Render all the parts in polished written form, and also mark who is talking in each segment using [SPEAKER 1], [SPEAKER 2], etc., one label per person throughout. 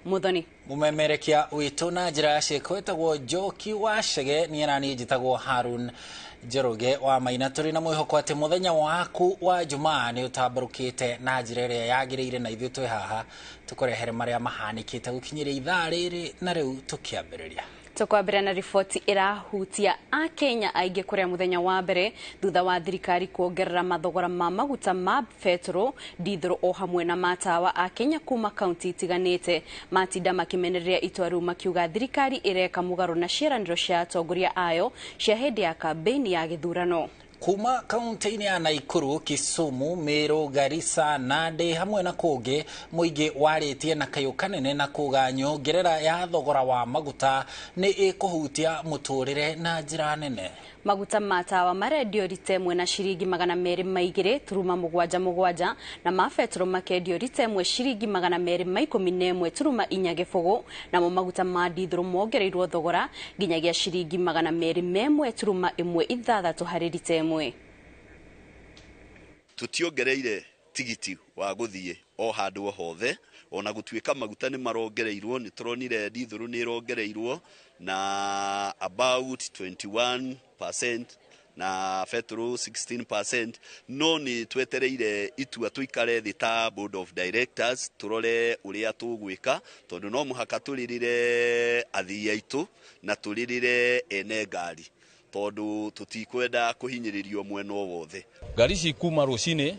[SPEAKER 1] Muthoni
[SPEAKER 2] mumemerekia witu na njira cikwetagwo Njoki wa Chege ni nani njitagwo Harun Njoroge wa Maina. Turi na mwihoko ati muthenya waku wa Jumaa ni utambarukite na njira iria yagiriire na ithuĩ twi haha tukurehere maria mahanikite gukinyiria ithaa riri na riu tukiambiriria.
[SPEAKER 1] Tukwambira na riboti irahutia Akenya aingĩ kuria muthenya wa mbere thutha wa thirikari kuongerera mathogora ma maguta ma petro, dithero o hamwe na matawa. Akenya kuma kaunti itiganite matinda makimenereria itua riu makiuga thirikari ireka mugaro na ciaraniro cia atongoria ayo cia hindi ya kampeni ya githurano.
[SPEAKER 2] Kuma kaunti ya Naikuru, Kisumu, Meru, Garissa, Nandi hamwe na kungi muingi waritie na kayo kanene na kuga nyongerera ya thogora wa maguta ni ikuhutia muturire na njira nene.
[SPEAKER 1] Maguta matawa marendio ritemwe na shiringi 220 turuma mugwanja na ma petro makendio ritemwe shiringi 211 turuma 4 na mo maguta ma dithero mongereirwo thogora nginyagia shiringi 201 turuma 1.6 hari ritemwe.
[SPEAKER 3] Tutiongereire tigiti wa guthie o handu o hothe ona gutuika maguta ni marongereirwo ni turonire dithero ni rongereirwo na about 21% na petro 16%. No ni twetereire itua tuikare thita board of directors turore uria tugwika tondu no muhaka turirire athii aitu na turirire ene ngari tondu tutikwenda kuhinyiririo mwena wothe.
[SPEAKER 4] Gari ci kuma rucini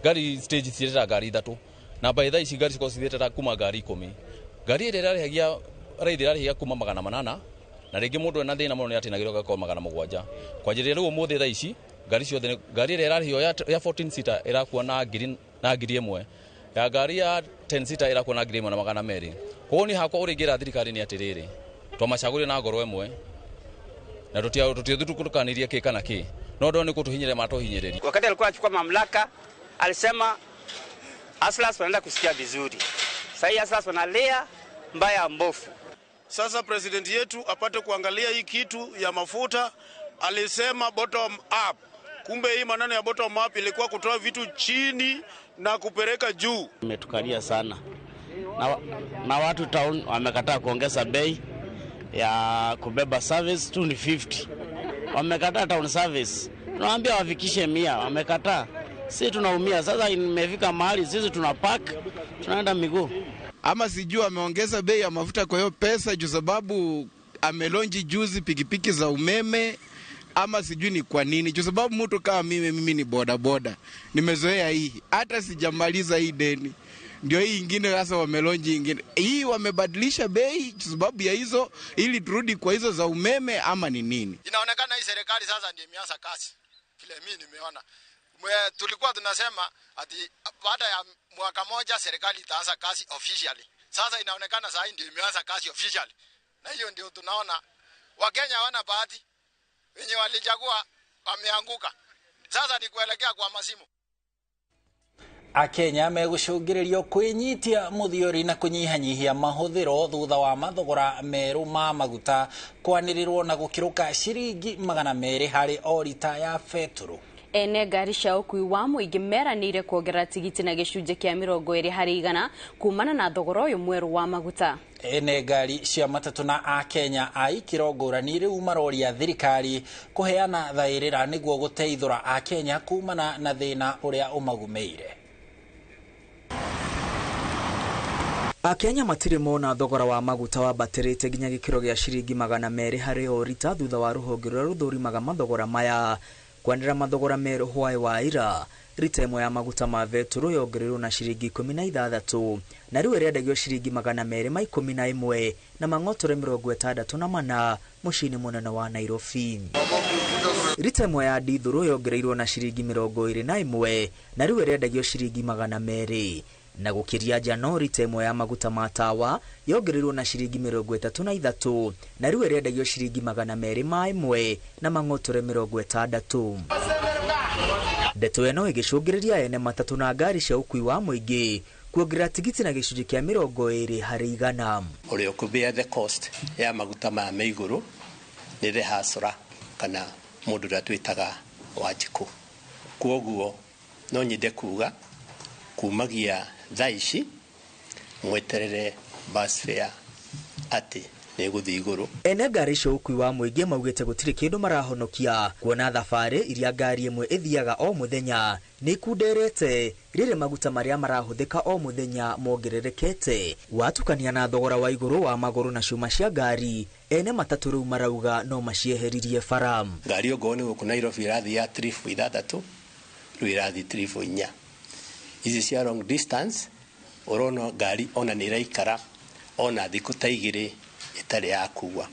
[SPEAKER 4] gari stage cirera gari 3 na by the gari ciko citheta kuma gari 10. Gari ire rarihagia raithira rarihagia kuma 800 na ringi mundu ena thina muno ni atinagirwo gako 700. Kwa njira riu umuthi tha ici gari ciothe gari ire rarihio ya 14 seater irakuwa na ngiri ĩmwe, ya gari ya 10 seater irakuwa na ngiri ĩmwe na 200. Koguo ni hakwa uringira thirikari ni atiriri twamacagurire na ngoro ĩmwe na tutiothukaniria kĩ kana kĩ no ndo ni kutuhinyire matohinyiriri.
[SPEAKER 5] Wakati alikuwa anachukua mamlaka alisema Aslas wanaenda kusikia vizuri. Sasa Aslas wanalia mbaya mbofu.
[SPEAKER 6] Sasa president yetu apate kuangalia hii kitu ya mafuta, alisema bottom up. Kumbe hii maneno ya bottom up ilikuwa kutoa vitu chini na kupeleka juu.
[SPEAKER 7] Imetukalia sana. Na watu town wamekataa kuongeza bei ya kubeba service 250. Wamekataa town service. Tunawaambia wafikishe 100, wamekataa. Sisi tunaumia. Sasa imefika mahali sisi tunapark, tunaenda miguu.
[SPEAKER 8] Ama sijui ameongeza bei ya mafuta kwa hiyo pesa juu sababu amelonji juzi pikipiki za umeme, ama sijui ni kwa nini. Juu sababu mtu kama mimi ni boda boda, nimezoea hii, hata sijamaliza hii deni. Ndio hii ingine sasa wamelonji ingine. Hii wamebadilisha bei juu sababu ya hizo ili turudi kwa hizo za umeme ama ni nini?
[SPEAKER 9] Inaonekana hii serikali sasa ndio imeanza kazi. Kile mimi nimeona. Tulikuwa tunasema ati baada ya mwaka moja serikali itaanza kazi officially. Sasa inaonekana sasa ndio imeanza kazi officially. Na hiyo ndio tunaona Wakenya hawana bahati. Wenye walichagua wameanguka. Sasa ni kuelekea kwa masimu.
[SPEAKER 2] Akenya megucungiririo kwinyitia muthiori na kunyihanyihia mahuthiro thutha wa mathogora meru ma maguta kwanirirwo na gukiruka shiringi 200 hari o lita ya petro.
[SPEAKER 1] Ene ngari cia ukui wa muingi meranire kuongerera tigiti na gicunje kia 20 hari 100 kumana na thogora uyu mweru wa maguta.
[SPEAKER 2] Ene ngari cia matatu na Akenya aikiro ngurani riu maroria thirikari kuheana thairira niguo guteithura Akenya kumana na thina uria umagumeire.
[SPEAKER 10] Akenya matire mona thogora wa maguta wa baterete ginya gikiro gia shiringi 200 hari o rita thutha wa ruhonge rwa ruthurimaga mathogora maya. Kwandira mathogora meru hwaĩ wa ira rita ĩmwe ya maguta ma petro yongereirwo na shiringi 16 na riu ĩrendagio shiringi 211 na mang'otore 64 mucini munene wa Nairobi. Rita ĩmwe ya dithero yongereirwo na shiringi 21 na riu ĩrendagio shiringi 200 na gukiria jano rita ĩmwe ya maguta matawa yongereirwo na shiringi 33 na riu ĩrendagio shiringi 201 na mang'otore 60. Ndeto ĩno ĩgĩcũngĩrĩria ene matatu na ngari cia ukui wa muingi kuongerera tigiti na gicunjĩ kia 20 hari 100.
[SPEAKER 11] Uri ukubia the cost ya maguta ma meiguru ni the hasra kana mundu ũrĩa twitaga Wanjiku. Kuoguo no nyende kuga kumagia thaici mweterere bus fare ati neguthi iguru.
[SPEAKER 10] Ene ngari cia ukui wa muingi maugite gutiri kindu marahonokia kuona thabari iria ngari imwe ithiaga o muthenya ni kunderete rire maguta maria marahuthika o muthenya mongererekete watukania na thogora wa iguru wa maguru na cuma cia ngari. Ene matatu riu marauga no macieheririe faram.
[SPEAKER 11] Ngari ogone guku Nairobi irathi ya 3.6 riu irathi 3.4. Izi cia long distance orono ngari ona ni iraikara ona thiku ta igiri itari ya kuwa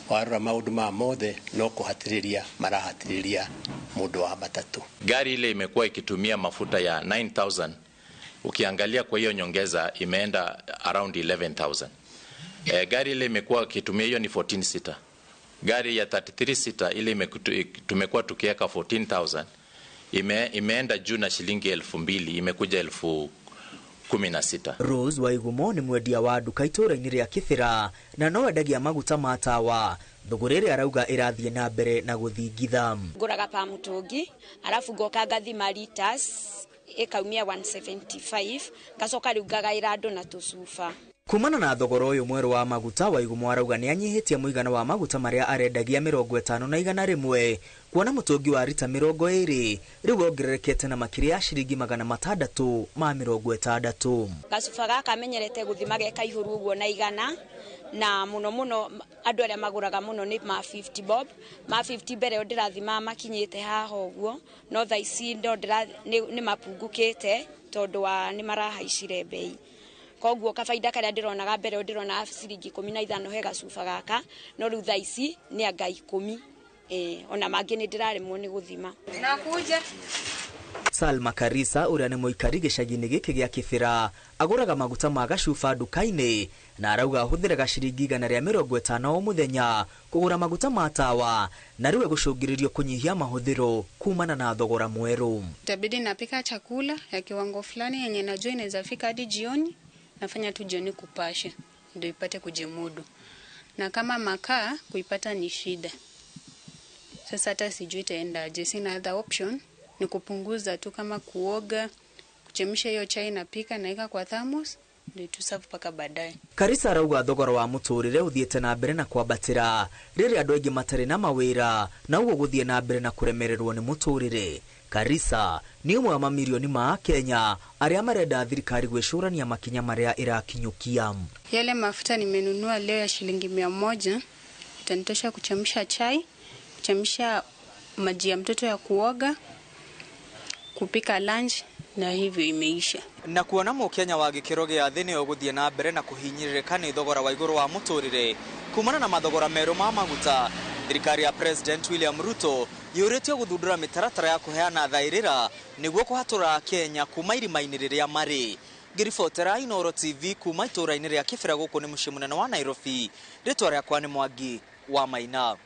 [SPEAKER 11] warora maundu ma mothe no kuhatiriria marahatiriria mundu wa matatu.
[SPEAKER 12] Gari ile imekuwa ikitumia mafuta ya 9000, ukiangalia kwa hiyo nyongeza imeenda around 11000. Gari ile imekuwa ikitumia hiyo ni 14 seater. Gari ya 33 seater ile tumekuwa tukiweka 14000, imeenda juu na shilingi 2000, imekuja 16,000.
[SPEAKER 10] Rose Waigumo ni mwendia wa duka itura-ini ria Kibira na no endagia maguta ma tawa. Thugurire arauga irathie na mbere na guthingitha.
[SPEAKER 13] Nguraga pa mutungi arafu ngoka ngathima liters ikaumia 175 ngacoka riu ngagaira andu na tucuba.
[SPEAKER 10] Kumana na thogora uyu mweru wa maguta, Waigumo arauga ni anyihitie muigana wa maguta maria arendagia 50 na 100 kuona mutungi wa rita 20 riu ongererekete na makiria ya ciringi 660.
[SPEAKER 13] Gacuba gaka menyerete guthima geka ihuru uguo na 100 na muno andu aria maguraga muno ni ma 50 bob. Ma 50 mbere ndirathima makinyite haha uguo no tha ici ndo ni mapungukite tondu wa ni marahaicire bei. Koguo kafaida karia ndironaga mbere ndirona ciringi 15 he gacuba gaka no riu tha ici ni anga 10. Ona mangi ni ndiraremwo ni guthima. Nakuja
[SPEAKER 10] Salma Karisa uria ni muikari gicagi-ini giki gia Kibira aguraga maguta ma gacuba duka-ini na arauga ahuthiraga ciringi 150 o muthenya kugura maguta ma tawa na riu gucungiririo kunyihia mahuthiro kumana na thogora mweru.
[SPEAKER 14] Itabidi napika chakula ya kiwango fulani yenye najua inaweza fika hadi jioni, nafanya tu jioni kupasha ndio ipate kujimudu, na kama makaa kuipata ni shida. Sasa hata sijui itaendaje, sina other option ni kupunguza tu, kama kuoga, kuchemsha hiyo chai napika naika kwa thermos ndio tusafu paka baadaye.
[SPEAKER 10] Karisa arauga thogora wa muturire uthiete na mbere na kwambatira riri andu aingi matari na mawira na ugo guthie na mbere na kuremererwo ni muturire. Karisa ni umwe wa mamilioni ma Kenya aria marenda thirikari gwicurania makinya maria irakinyukia.
[SPEAKER 14] Yale mafuta nimenunua leo ya shilingi 100 itanitosha kuchemsha chai, kuchemsha maji ya mtoto ya kuoga, kupika lunch na hivyo imeisha.
[SPEAKER 10] Na kuona Mukenya wa gikiro gia thini uguthie na mbere na kuhinyiririka ni thogora wa iguru wa muturire kumana na mathogora meru ma maguta, thirikari ya President William Ruto yuritio guthundura mitaratara ya kuheana thairira niguo kuhatura Kenya kuma irima-ini riria mari. Ngiribotera Inooro TV kuma itura-ini ria Kibira guku ni mucii munene wa Nairobi. Ritwa riakwa ni Mwangi wa Maina.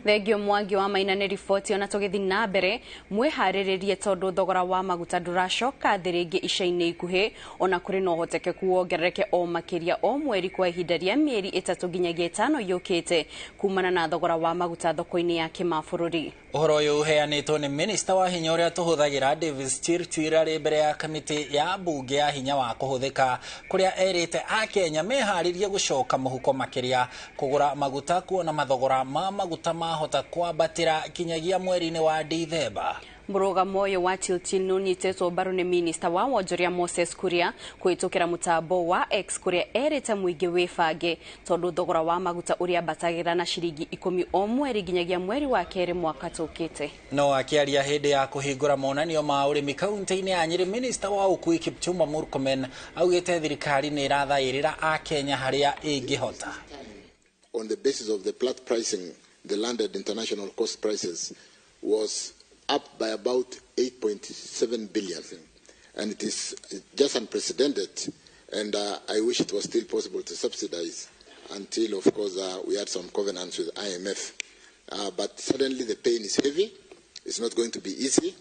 [SPEAKER 1] Thegio Mwangi wa Maina ni riboti ona tugithi na mbere mwihariririe tondu thogora wa maguta nduracoka thiringi ica-ini ikuhi ona kuri no hotekeku wongerereke o makiria o mweri kwa ihinda ria mieri 3 nginyagia 5 yukite kumana na thogora wa maguta thoko-ini ya kimabururi.
[SPEAKER 2] Uhoro uyu uheanitwo ni minista wa hinya uria tuhuthagira Davis Chirchir ri mbere ya kamiti ya bunge ya hinya wa kuhuthika kuria erite a Kenya meharirie gucoka muhuko makiria kugura maguta kuona mathogora ma maguta mahota kwambatira kinyagia mweri-ini wa Dithemba.
[SPEAKER 1] Murugamo uyu wa Chirchir nunyitetwo mbaru ni minista wa wonjoria Moses Kuria kuitukira mutambo wa X kuria erite muingi wibange tondu thogora wa maguta uria batagira na shiringi 10 o mweri nginyagia mweri wa keri mwaka tukite.
[SPEAKER 2] No akiaria hindi ya kuhingura monanio ma urimi kaunti-ini ya Nyeri, minista wa ukui Kipchumba Murkomen augite thirikari ni irathairira a Kenya haria ingihota.
[SPEAKER 15] On the basis of the Platts pricing, the landed international cost prices was up by about 8.7 billion, and it is just unprecedented, and I wish it was still possible to subsidize until, of course, we had some covenants with IMF. But suddenly the pain is heavy. It's not going to be easy.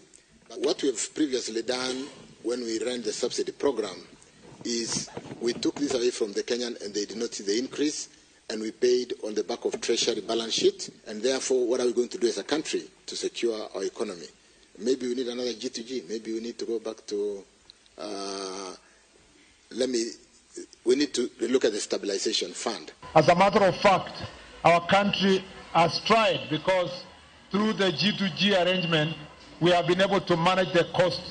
[SPEAKER 15] But what we have previously done when we ran the subsidy program is we took this away from the Kenyan and they did not see the increase, and we paid on the back of treasury balance sheet. And therefore, what are we going to do as a country to secure our economy? Maybe we need another G2G. Maybe we need to go back to, let me we need to look at the stabilization fund.
[SPEAKER 16] As a matter of fact, our country has tried, because through the G2G arrangement, we have been able to manage the cost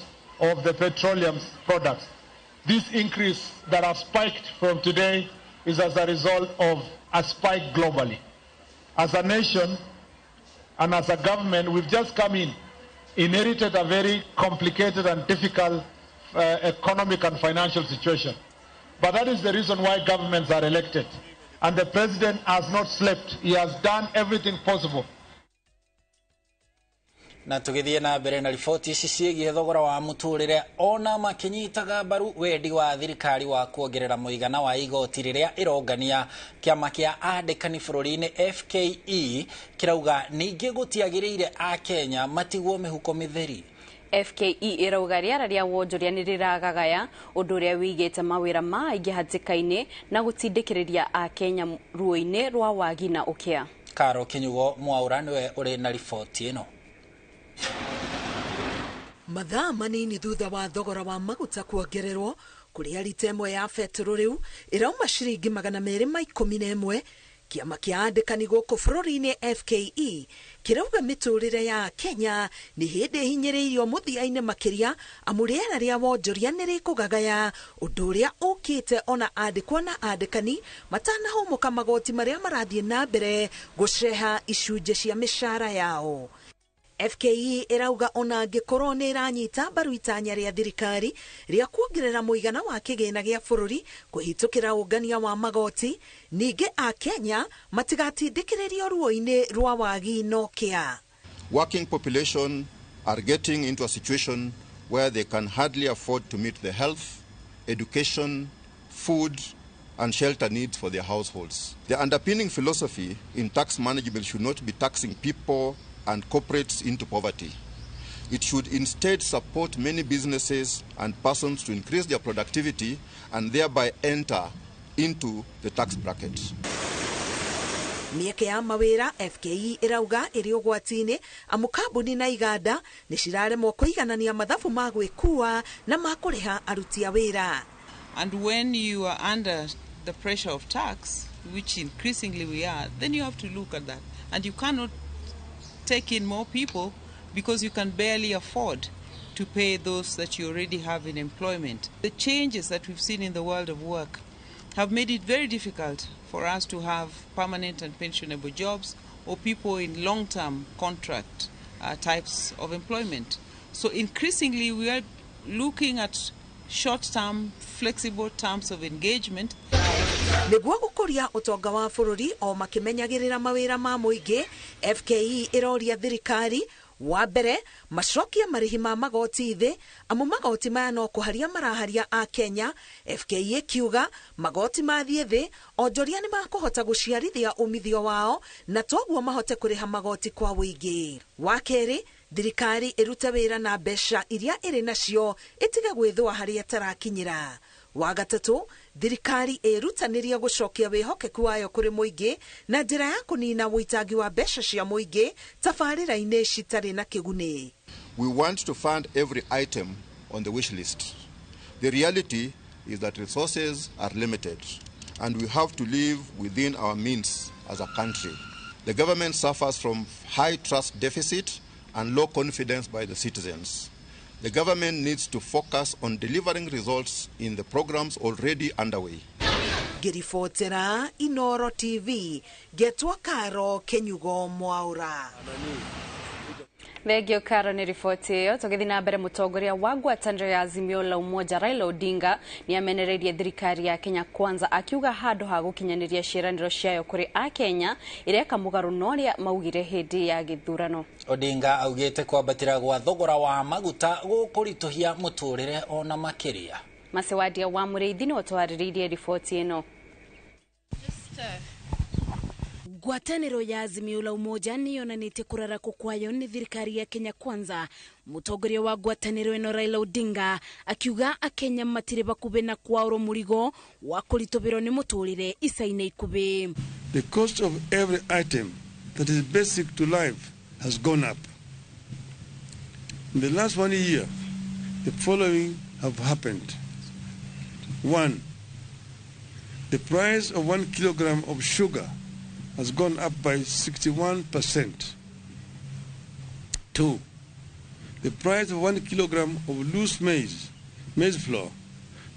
[SPEAKER 16] of the petroleum products. This increase that has spiked from today is as a result of a spike globally. As a nation and as a government, we've just come in, inherited a very complicated and difficult economic and financial situation. But that is the reason why governments are elected. And the president has not slept. He has done everything possible.
[SPEAKER 2] Na tugithie na mbere na riboti ici ciegie thogora wa muturire ona makinyitaga mbaru wendi wa thirikari wa kuongerera muigana wa igoti riria irongania kiama kia andikani bururi-ini FKE kirauga ningi gutiagiriire a Kenya matigwo mihuko mitheri.
[SPEAKER 1] FKE irauga riara ria wonjoria ni riragagaya undu uria wigite mawira maingi hatikaini na gutindikiriria a Kenya ruo-ini rwa wagi na ukia.
[SPEAKER 2] Karo Kinyugo Mwea niwe uri na riboti ino.
[SPEAKER 17] Mathaa manini thutha wa thogora wa maguta kuongererwo kuria lita imwe ya betoro riu irauma ciringi 211, kiama kia andikani guku bururi-ini FKE kirauga miturire ya Kenya ni hindi hinyiriirio muthiaine makiria amu riera ria wonjoria ni rikugagaya undu uria ukite ona andikwa na andikani matanahomoka magoti maria marathie na mbere guceha icunje cia mishara yao. FKE irauga ona angikorwo ni iranyita mbaru itanya ria thirikari ria kuongerera muigana wa kigina gia bururi kuhitukira ungania wa magoti, ningi a Kenya matigatindikiririo ruo-ini rwa wagi nokia.
[SPEAKER 18] Working population are getting into a situation where they can hardly afford to meet the health, education, food and shelter needs for their households. The underpinning philosophy in tax management should not be taxing people and corporates into poverty. It should instead support many businesses and persons to increase their productivity and thereby enter into the tax bracket.
[SPEAKER 17] Mieke ya mawira FKE irauga iri ugwati-ini amu kambuni na iganda ni ciraremwo kuiganania mathabu ma gwikua na ma kuriha aruti a wira.
[SPEAKER 19] And when you are under the pressure of tax, which increasingly we are, then you have to look at that. And you cannot take in more people because you can barely afford to pay those that you already have in employment. The changes that we've seen in the world of work have made it very difficult for us to have permanent and pensionable jobs or people in long-term contract types of employment. So increasingly we are looking at short-term, flexible terms of engagement.
[SPEAKER 17] Niguo gukuria utonga wa bururi o makimenyagirira mawira ma muingi, FKE iroria thirikari wa mbere macokia marihi ma magoti thi amu magoti maya no kuharia maraharia a Kenya. FKE kiuga magoti mathie thi onjoria ni makuhota guciarithia umithio wao na toguo mahote kuriha magoti kwa wingi. Wa keri thirikari irute wira na mbeca iria iri nacio itige gwithwa haria tarakinyira. Wa gatatu thirikari irutaniria gucokia wihokeku wayo kuri muingi na njira ya kunina witangi wa mbeca cia muingi tabarira-ini citari na kiguni.
[SPEAKER 18] We want to fund every item on the wish list. The reality is that resources are limited and we have to live within our means as a country. The government suffers from high trust deficit and low confidence by the citizens. The government needs to focus on delivering results in the programs already underway.
[SPEAKER 17] Girifotera Inooro TV, Getwa Karo Kenyugo Mwaura.
[SPEAKER 1] Thegio Karo ni ripoti iyo. Tugithi na mbere mutongoria wa ngwataniro ya Azimio la Umoja Raila Odinga ni amenereirie thirikari ya Kenya Kwanza akiuga handu ha gukinyaniria ciiraniro ciayo kuri a Kenya ireka mugaru noria maugire hindi ya githurano.
[SPEAKER 2] Odinga augite kwambatira gwa thogora wa maguta gukurituhia muturire ona makiria.
[SPEAKER 1] Masewadia wa Mureithi ni watwariririe ripoti ino.
[SPEAKER 20] Ngwataniro ya Azimio la Umoja niyonanite kurarako kwayo ni thirikari ya Kenya Kwanza. Mutongoria wa ngwataniro ino Raila Odinga akiuga akenya matire bakube na kwauro murigo wa kuritobero ni muturire isaine ikube.
[SPEAKER 21] The cost of every item that is basic to life has gone up. In the last 1 year, the following have happened. 1. The price of 1 kilogram of sugar has gone up by 61%. 2. The price of 1 kilogram of loose maize flour,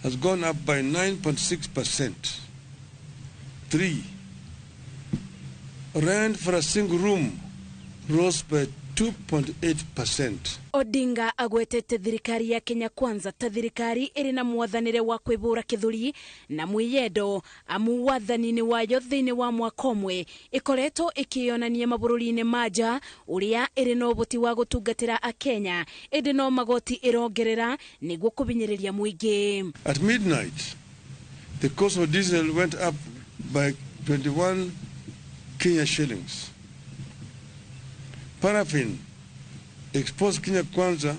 [SPEAKER 21] has gone up by 9.6%. 3. Rent for a single room rose by 2.8%.
[SPEAKER 20] Odinga agwetete thirikari ya Kenya Kwanza ta thirikari iri na mwathanire wa kwibura kithuri na mwiyendo amu wathani-ini wayo thiini wa mwaka umwe ikoretwo ikionania mabururi-ini manja uria iri na uboti wa gutungatira akenya indi no magoti irongerera niguo kubinyiriria muingi.
[SPEAKER 21] At midnight, the cost of diesel went up by 21 Kenya shillings. Paraffin, exposed Kenya Kwanza,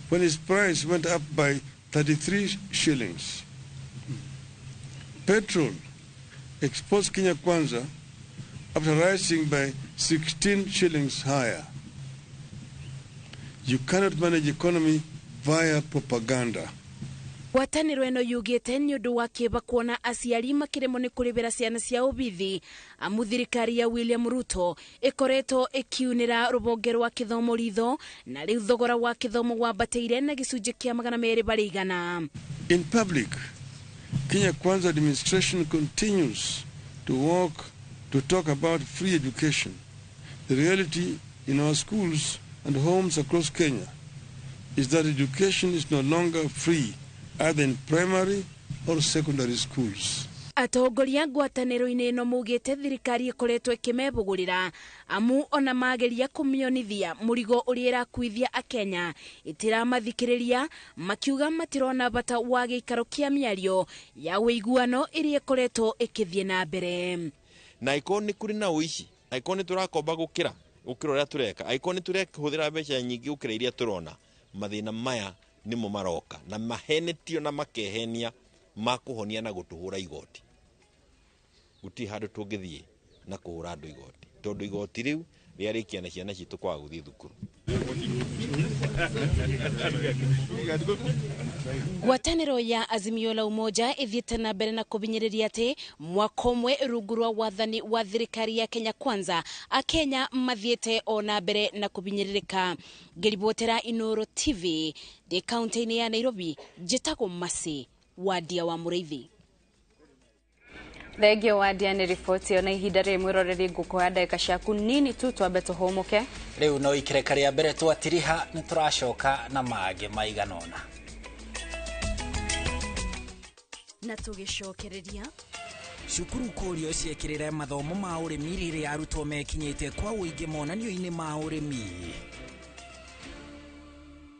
[SPEAKER 21] when its price went up by 33 shillings. Petrol, exposed Kenya Kwanza, after rising by 16 shillings higher. You cannot manage economy via propaganda.
[SPEAKER 20] Wataniro eno yugite ni undu wa kiba kuona aciari makiremo ni kuribira ciana cia ubithi amu thirikari ya William Ruto ikoretwo ikiunira rubonge rwa kithomo ritho na riu thogora wa kithomo wambateire na gicunji kia 200%.
[SPEAKER 21] In public, Kenya Kwanza administration continues to talk about free education. The reality in our schools and homes across Kenya is that education is no longer free, either in primary or secondary schools.
[SPEAKER 20] Atongoria ngwataniro-ini ino mugite thirikari ikoretwo ikimebugurira amu ona mageria kumionithia murigo uria irakuithia akenya itiramathikiriria makiuga matirona bata wa giikaro kia miario ya wiguano iria ikoretwo ikithie na mbere.
[SPEAKER 3] Na ikoni kuri na uici ikoni turakomba gukira uria tureka ikoni turekuhuthira mbeca nyingi gukira iria turona mathina maya nimo maroka na mahenetio na makehenia makuhonia na gutuhura igoti guti handu tungithie na kuhura andu igoti tondu igoti riu riarikia na ciana citu kwa guthie thukuru.
[SPEAKER 20] Ngwataniro ya Azimio la Umoja ithiete na mbere na kubinyiriria ati mwaka umwe rungu rwa wathani wa thirikari ya Kenya Kwanza akenya mathiete ona mbere na kubinyiririka. Ngiribotera Inooro TV de kaunti-ini ya Nairobi njitagwo Masi Wadia wa Mureithi.
[SPEAKER 1] Thegio Wadia ni ripoti ona ihinda ri mwiroreri ngukuha ndagika ciaku nini tu twambe tuhomuke.
[SPEAKER 2] Riu no ikireka ria mbere twatiriha ni turacoka na mage maiganona
[SPEAKER 20] na tugicokereria
[SPEAKER 22] cukuru kurio ciekirire mathomo ma urimi riri arutwo mekinyite kwa uingi monanio-ini ma urimi.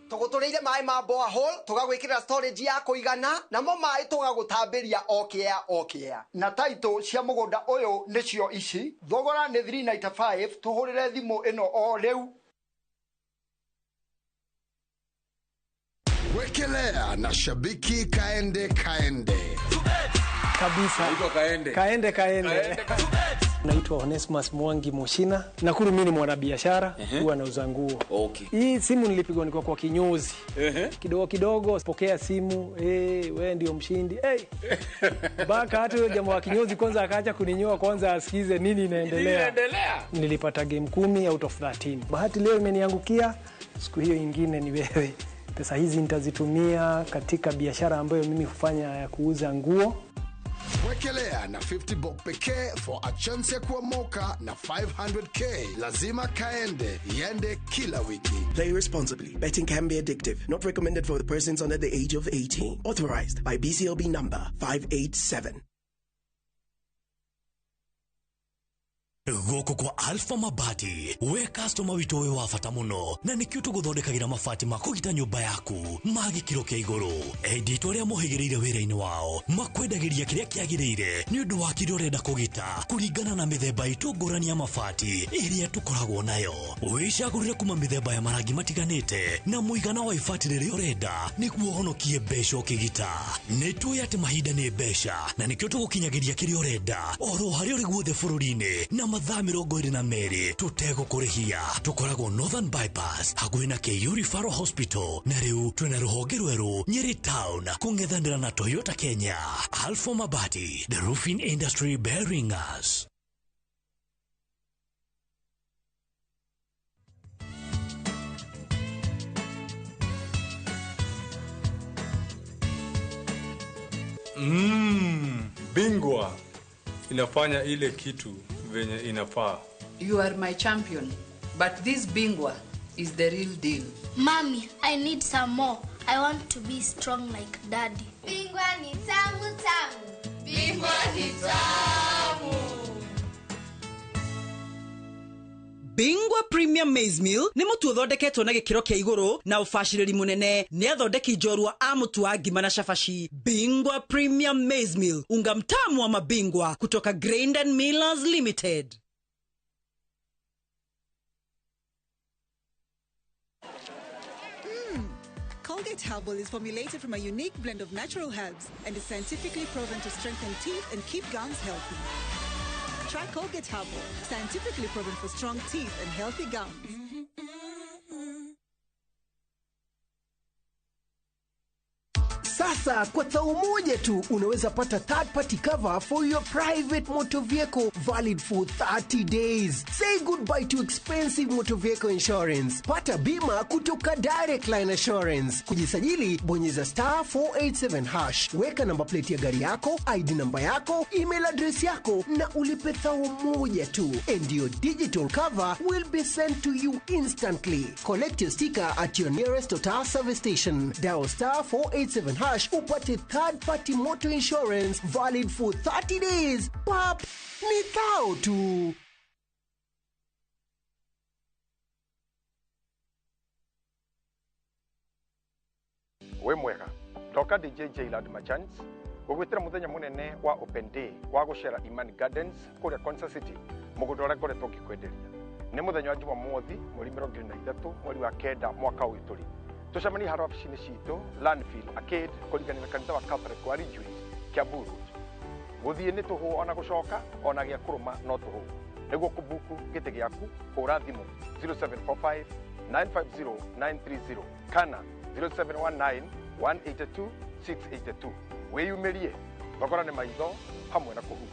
[SPEAKER 23] Tugutureire mai ma borehole tugagwikira storage ya kuigana namo mai tugagutambiria okia na title cia mugunda uyu nicio ici thogora ni 395 tuhurire thimu ino o riu.
[SPEAKER 24] Wekelea na shabiki kaende
[SPEAKER 25] kabisa kaende. Naitwa Onesmus Mwangi Moshina. Nakuru mimi ni mwanabiashara, huwa nauza nguo.
[SPEAKER 22] Okay.
[SPEAKER 25] Hii simu nilipigwa nilikuwa kwa kinyozi. Kidogo pokea simu, wewe ndio mshindi. Baka hata yule jamaa wa kinyozi kwanza akaacha kuninyoa kwanza asikize nini inaendelea. Nilipata game 10 out of 13. Bahati leo imeniangukia, siku hiyo nyingine ni wewe. Pesa hizi nitazitumia katika biashara ambayo mimi hufanya ya kuuza nguo.
[SPEAKER 24] Wekelea na 50 bob pekee for a chance ya kuomoka na 500k. Lazima kaende, yende kila wiki.
[SPEAKER 26] Play responsibly. Betting can be addictive. Not recommended for the persons under the age of 18. Authorized by BCLB number 587.
[SPEAKER 27] Goko kwa Alpha Mabati we customer wito we wafata muno na nikio tuguthondekagira mabati makugita nyumba yaku magikiro kia iguru edito ria muhigireire wira-ini wao makwendagiria kiria kiagirire ni undu wa kiria urenda kugita kuringana na mithemba itu ngurani ya mabati iria tukoragwo nayo wicagurire kuma mithemba ya marangi matiganite na muigana wa ibati riria urenda niguo honokie mbeca ukigita nituoya ati mahinda ni mbeca na nikio tugukinyagiria kiria urenda oro haria uri guothe bururi-ini na mathaa 22 tutegũkũrĩhia. Tũkoragwo Northern Bypass hakuhĩ na KU Referral Hospital, na rĩu twĩna rũhonge rwerũ Nyeri Town kũng'ethanĩra na Toyota Kenya. Alpha Mabati, the roofing industry bearing us.
[SPEAKER 4] Bingwa inafanya ile kitu venye inafaa.
[SPEAKER 5] You are my champion, but this Bingwa is the real deal.
[SPEAKER 6] Mommy, I need some more. I want to be strong like daddy. Bingwa ni tamu tamu. Bingwa ni tamu.
[SPEAKER 7] Bingwa Premium Maize Meal ni mutu uthondeketwo na gikiro kia iguru na ufashiriri munene ni athondeki njorua a mutu wa ngima na shafashi. Bingwa Premium Maize Meal, unga mtamu wa mabingwa kutoka Grain and Millers Limited.
[SPEAKER 8] Colgate Herbal is formulated from a unique blend of natural herbs and is scientifically proven to strengthen teeth and keep gums healthy. Try Colgate Herbal, scientifically proven for strong teeth and healthy gums.
[SPEAKER 24] Sasa kwa tao moja tu unaweza pata third party cover for your private motor vehicle valid for 30 days. Say goodbye to expensive motor vehicle insurance. Pata bima kutoka Direct Line Assurance. Kujisajili bonyeza *487#. Weka namba plate ya gari yako, ID namba yako, email address yako na ulipe thao moja tu. And your digital cover will be sent to you instantly. Collect your sticker at your nearest Total service station. Dial *487# upate third party motor insurance valid for 30 days. Pap, ni thao tu.
[SPEAKER 9] We mwega, toka DJ Lad Machans, gugwitira muthenya munene wa open day wa gushera Imani Gardens kuria Concert City, mugundo ria ngoretwo ngikwenderia. Ni muthenya wa Jumamothi, mweri 23 mweri wa kenda mwaka uyu turi. Tucemani haro ofisini citu Landfill Arcade kuringana na kanitha wa Catholic wa Ridgeways Kiambu Road. Guthie ni tuhu ona gucoka ona gia kuruma no tuhu. Niguo kubuku gite giaku hura thimu 0745 950 930 kana 0719 182 682. Weyumirie thogora ni maitho hamwe na kuhu.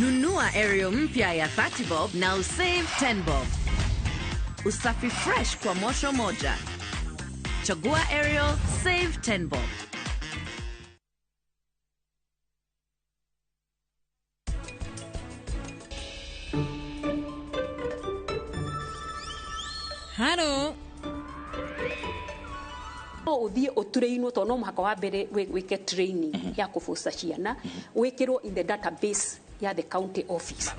[SPEAKER 11] Nunua aerial mpya ya 30 bob na usave 10 bob. Usafi fresh kwa mosho moja. Chagua aerial, save 10 bob.
[SPEAKER 28] Halo.
[SPEAKER 29] Uthie utureinwo to no muhaka wa mbere wike training ya kufusa ciana wikirwo in the database ya the county office.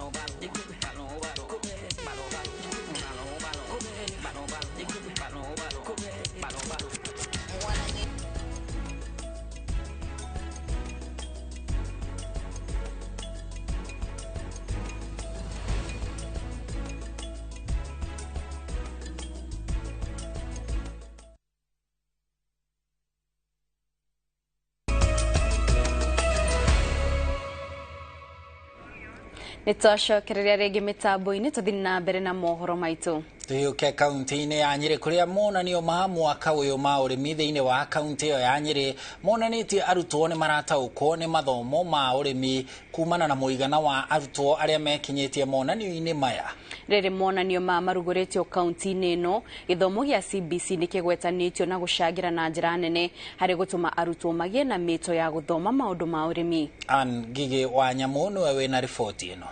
[SPEAKER 1] Nitocokereria rĩngĩ mĩtambo-inĩ tũthiĩ na mbere na mohoro maitũ.
[SPEAKER 2] Tuyuke kaunti-inĩ ya Nyeri kuria monanio ma mwaka uyu ma urimi thĩinĩ wa kaunti ĩyo ya Nyeri monanĩtie arutwo nĩ marataũkwo nĩ mathomo ma urimi kumana na mũigana wa arutwo arĩa mekinyĩtie monanio-inĩ maya.
[SPEAKER 1] Rĩrĩ monanio ma marugũrĩtio kaunti-inĩ ĩno, gĩthomo gĩa CBC nĩ kĩgwetanĩtio na gũcangĩra na njĩra nene harĩ gũtũma arutwo magĩe na mĩto ya gũthoma maũndũ ma ũrĩmi.
[SPEAKER 2] Ngigĩ wa Nyamũ nĩwe wĩna riboti ĩno.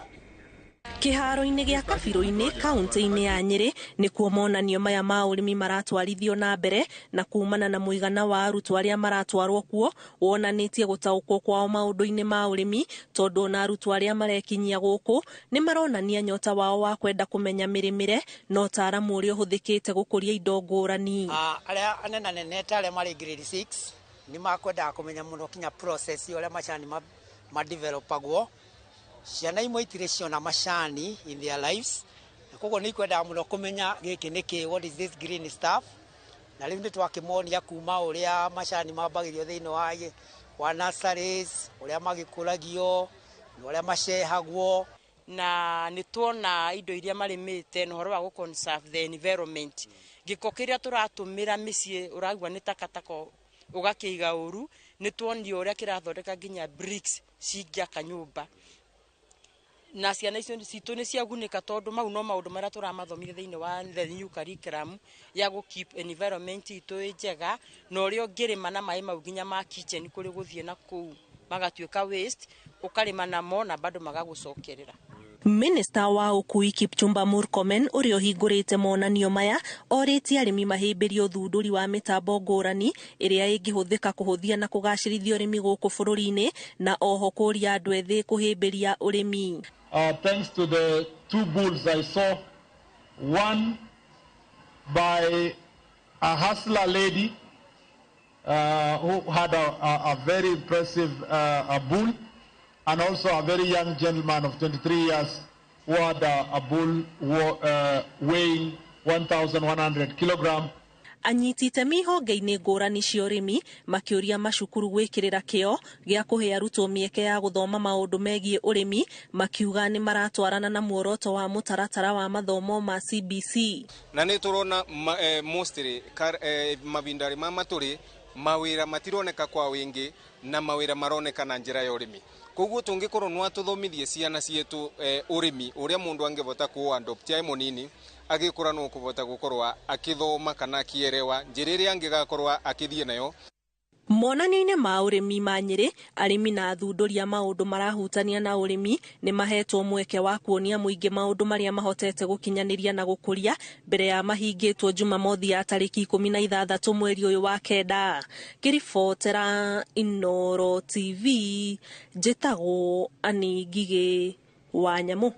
[SPEAKER 30] Kiharo-inĩ gĩa Kabirũ-inĩ kaunti-inĩ ya Nyeri nĩkuo monanio maya ma ũrĩmi maratwarithio na mbere na kumana na mũigana wa arutwo arĩa maratwarwo kuo wonanĩtie gũtaũkwo kwao maũndũ-inĩ ma ũrĩmi tondũ ona arutwo arĩa marekinyia gũkũ nĩ maronania nyota wao wa kwenda kũmenya mĩrĩmĩre na ũtaaramu ũrĩa ũhũthĩkĩte gũkũria indo ngũrani.
[SPEAKER 31] Arĩa anenanenete arĩa marĩ grade 6 nĩ makwendaga kũmenya mũno kinya process ũrĩa macani ma-developagwo. Ciana imwe itirĩ ciona macani in their lives. Koguo nĩ ikwendaga mũno kũmenya gĩkĩ nĩkĩ, what is this green stuff. na rĩu nĩ twakĩmonia kuma ũrĩa macani mambagĩrio thĩinĩ wa nurseries ũrĩa magĩkũragio na ũrĩa macehagwo,
[SPEAKER 10] na nĩ tuona indo iria marĩmĩte na ũhoro wa conserve the environment. Gĩko kĩrĩa tũratũmĩra mĩciĩ ũragua nĩ takataka ũgakĩiga ũru, nĩ tuonio ũrĩa kĩrathondeka nginya bricks cingĩaka nyũmba, na ciana icio citũ nĩ ciagunĩka tondũ mau no maũndũ marĩa tũramathomithia thĩinĩ wa the new curriculum ya gũ keep environment itũ njega, na ũrĩa ũngĩrĩma na maĩ mau nginya ma kitchen kũrĩ gũthiĩ na kũu magatuĩka waste, ũkarĩma namo na bado magagũcokerera.
[SPEAKER 30] Minista wa ũkui Kipchumba Murkomen ũrĩa ũhingũrĩte monanio maya orĩtie arĩmi mahĩmbĩrio ũthundũri wa mĩtambo ngũrani ĩrĩa ĩngĩhũthĩka kũhũthia na kũgacĩrithia ũrĩmi gũkũ bũrũri-inĩ na oho kũria andũ ethĩ kũhĩmbĩria ũrĩmi.
[SPEAKER 12] Thanks to the two bulls I saw, one by a hustler lady who had a very impressive bull, and also a very young gentleman of 23 years who had a bull weighing 1,100 kilograms.
[SPEAKER 30] Anyitite mihonge-inĩ ngũrani cia ũrĩmi makĩũria macukuru gwĩkĩrĩra kĩo gĩa kũhe arutwo mĩeke ya gũthoma maũndũ megiĩ ũrĩmi, makiuga nĩ maratwarana na muoroto wa mũtaratara wa mathomo ma CBC.
[SPEAKER 13] Na nĩ tũrona mostly mabindari ma matũrĩ mawĩra matironeka kwa wĩingĩ na mawĩra maroneka na njĩra ya ũrĩmi. Koguo tũngĩkorwo nĩ tũthomithie ciana cietũ ũrĩmi ũrĩa mũndũ angĩhota ku-adopt ya mũnini, agĩkũra no kũhota gũkorwo akĩthoma kana akĩerewa njĩra ĩrĩa angĩgakorwo akĩthiĩ nayo.
[SPEAKER 30] Monanio-inĩ ma ũrĩmi ma Nyĩrĩ, arĩmi na athundũri a maũndũ marahutania na ũrĩmi nĩ mahetwo mweke wa kuonia mũingĩ maũndũ marĩa mahotete gũkinyanĩria na gũkũria mbere ya mahingĩtwo Jumamothi ya tarĩki 16 mweri ũyũ wa kenda. Ngĩribotera Inooro TV, njĩtagwo Ani Ngigĩ wa Nyamũ.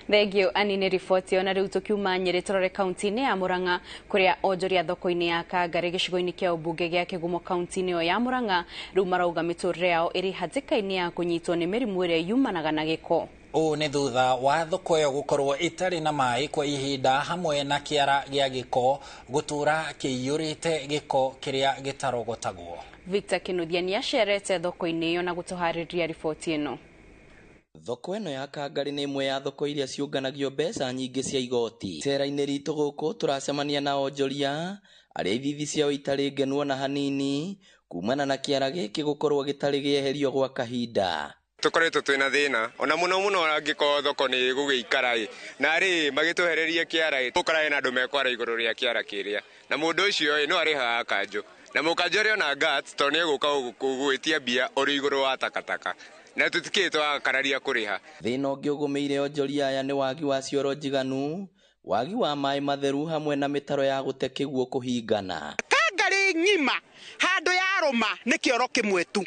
[SPEAKER 1] Thegio Ani nĩ riboti ona rĩu tũkiuma Nyĩrĩ tũrore kaunti-inĩ ya Murang'a kũrĩa onjoria thoko-inĩ ya Kangari gĩcigo-inĩ kĩa ũmbunge gĩa Kĩgumo kaunti-inĩ ĩyo ya Murang'a rĩu marauga mĩtũrĩre yao ĩrĩ hatĩka-inĩ ya kũnyitwo nĩ mĩrimũ ĩrĩa yumanaga na gĩko.
[SPEAKER 2] Ũũ nĩ thutha wa thoko ĩyo gũkorwo ĩtarĩ na maĩ kwa ihinda hamwe na kĩara gĩa gĩko gũtũra kĩiyũrĩte gĩko kĩrĩa gĩtarogotagwo.
[SPEAKER 1] Victor Kinuthia nĩ acerete thoko-inĩ ĩyo na gũtũharĩria riboti ĩno.
[SPEAKER 14] Thoko ĩno ya Kangari nĩ ĩmwe ya thoko iria ciũnganagio mbeca nyingĩ cia igoti. Cera-inĩ ritũ gũkũ tũracemania na onjoria arĩa ithithi ciao itarĩ ngenu na hanini kumana na kĩara gĩkĩ gũkorwo gĩtarĩ gĩeherio gwa kahinda.
[SPEAKER 15] Tũkoretwo twĩna thĩna ona mũno angĩkorwo thoko nĩ gũgĩikara na rĩ magĩtũhererie kĩara ũkora na andũ mekwara igũrũ rĩa kĩara kĩrĩa na mũndũ ũcio no arĩhaga kanjũ na mũkanjũ ũrĩa na guts to nĩ gũka gwĩtia mbia ũrĩ igũrũ wa takataka na tũtikĩtwo agakararia kũrĩha. Thĩna ũngĩ ũgũmĩire onjoria aya nĩ wagi wa cioro njiganu, wagi wa maĩ matheru hamwe na mĩtaro ya gũte kĩguo kũhingana.
[SPEAKER 16] Kangari ng'ima handũ ya rũma nĩ kĩoro kĩmwe tu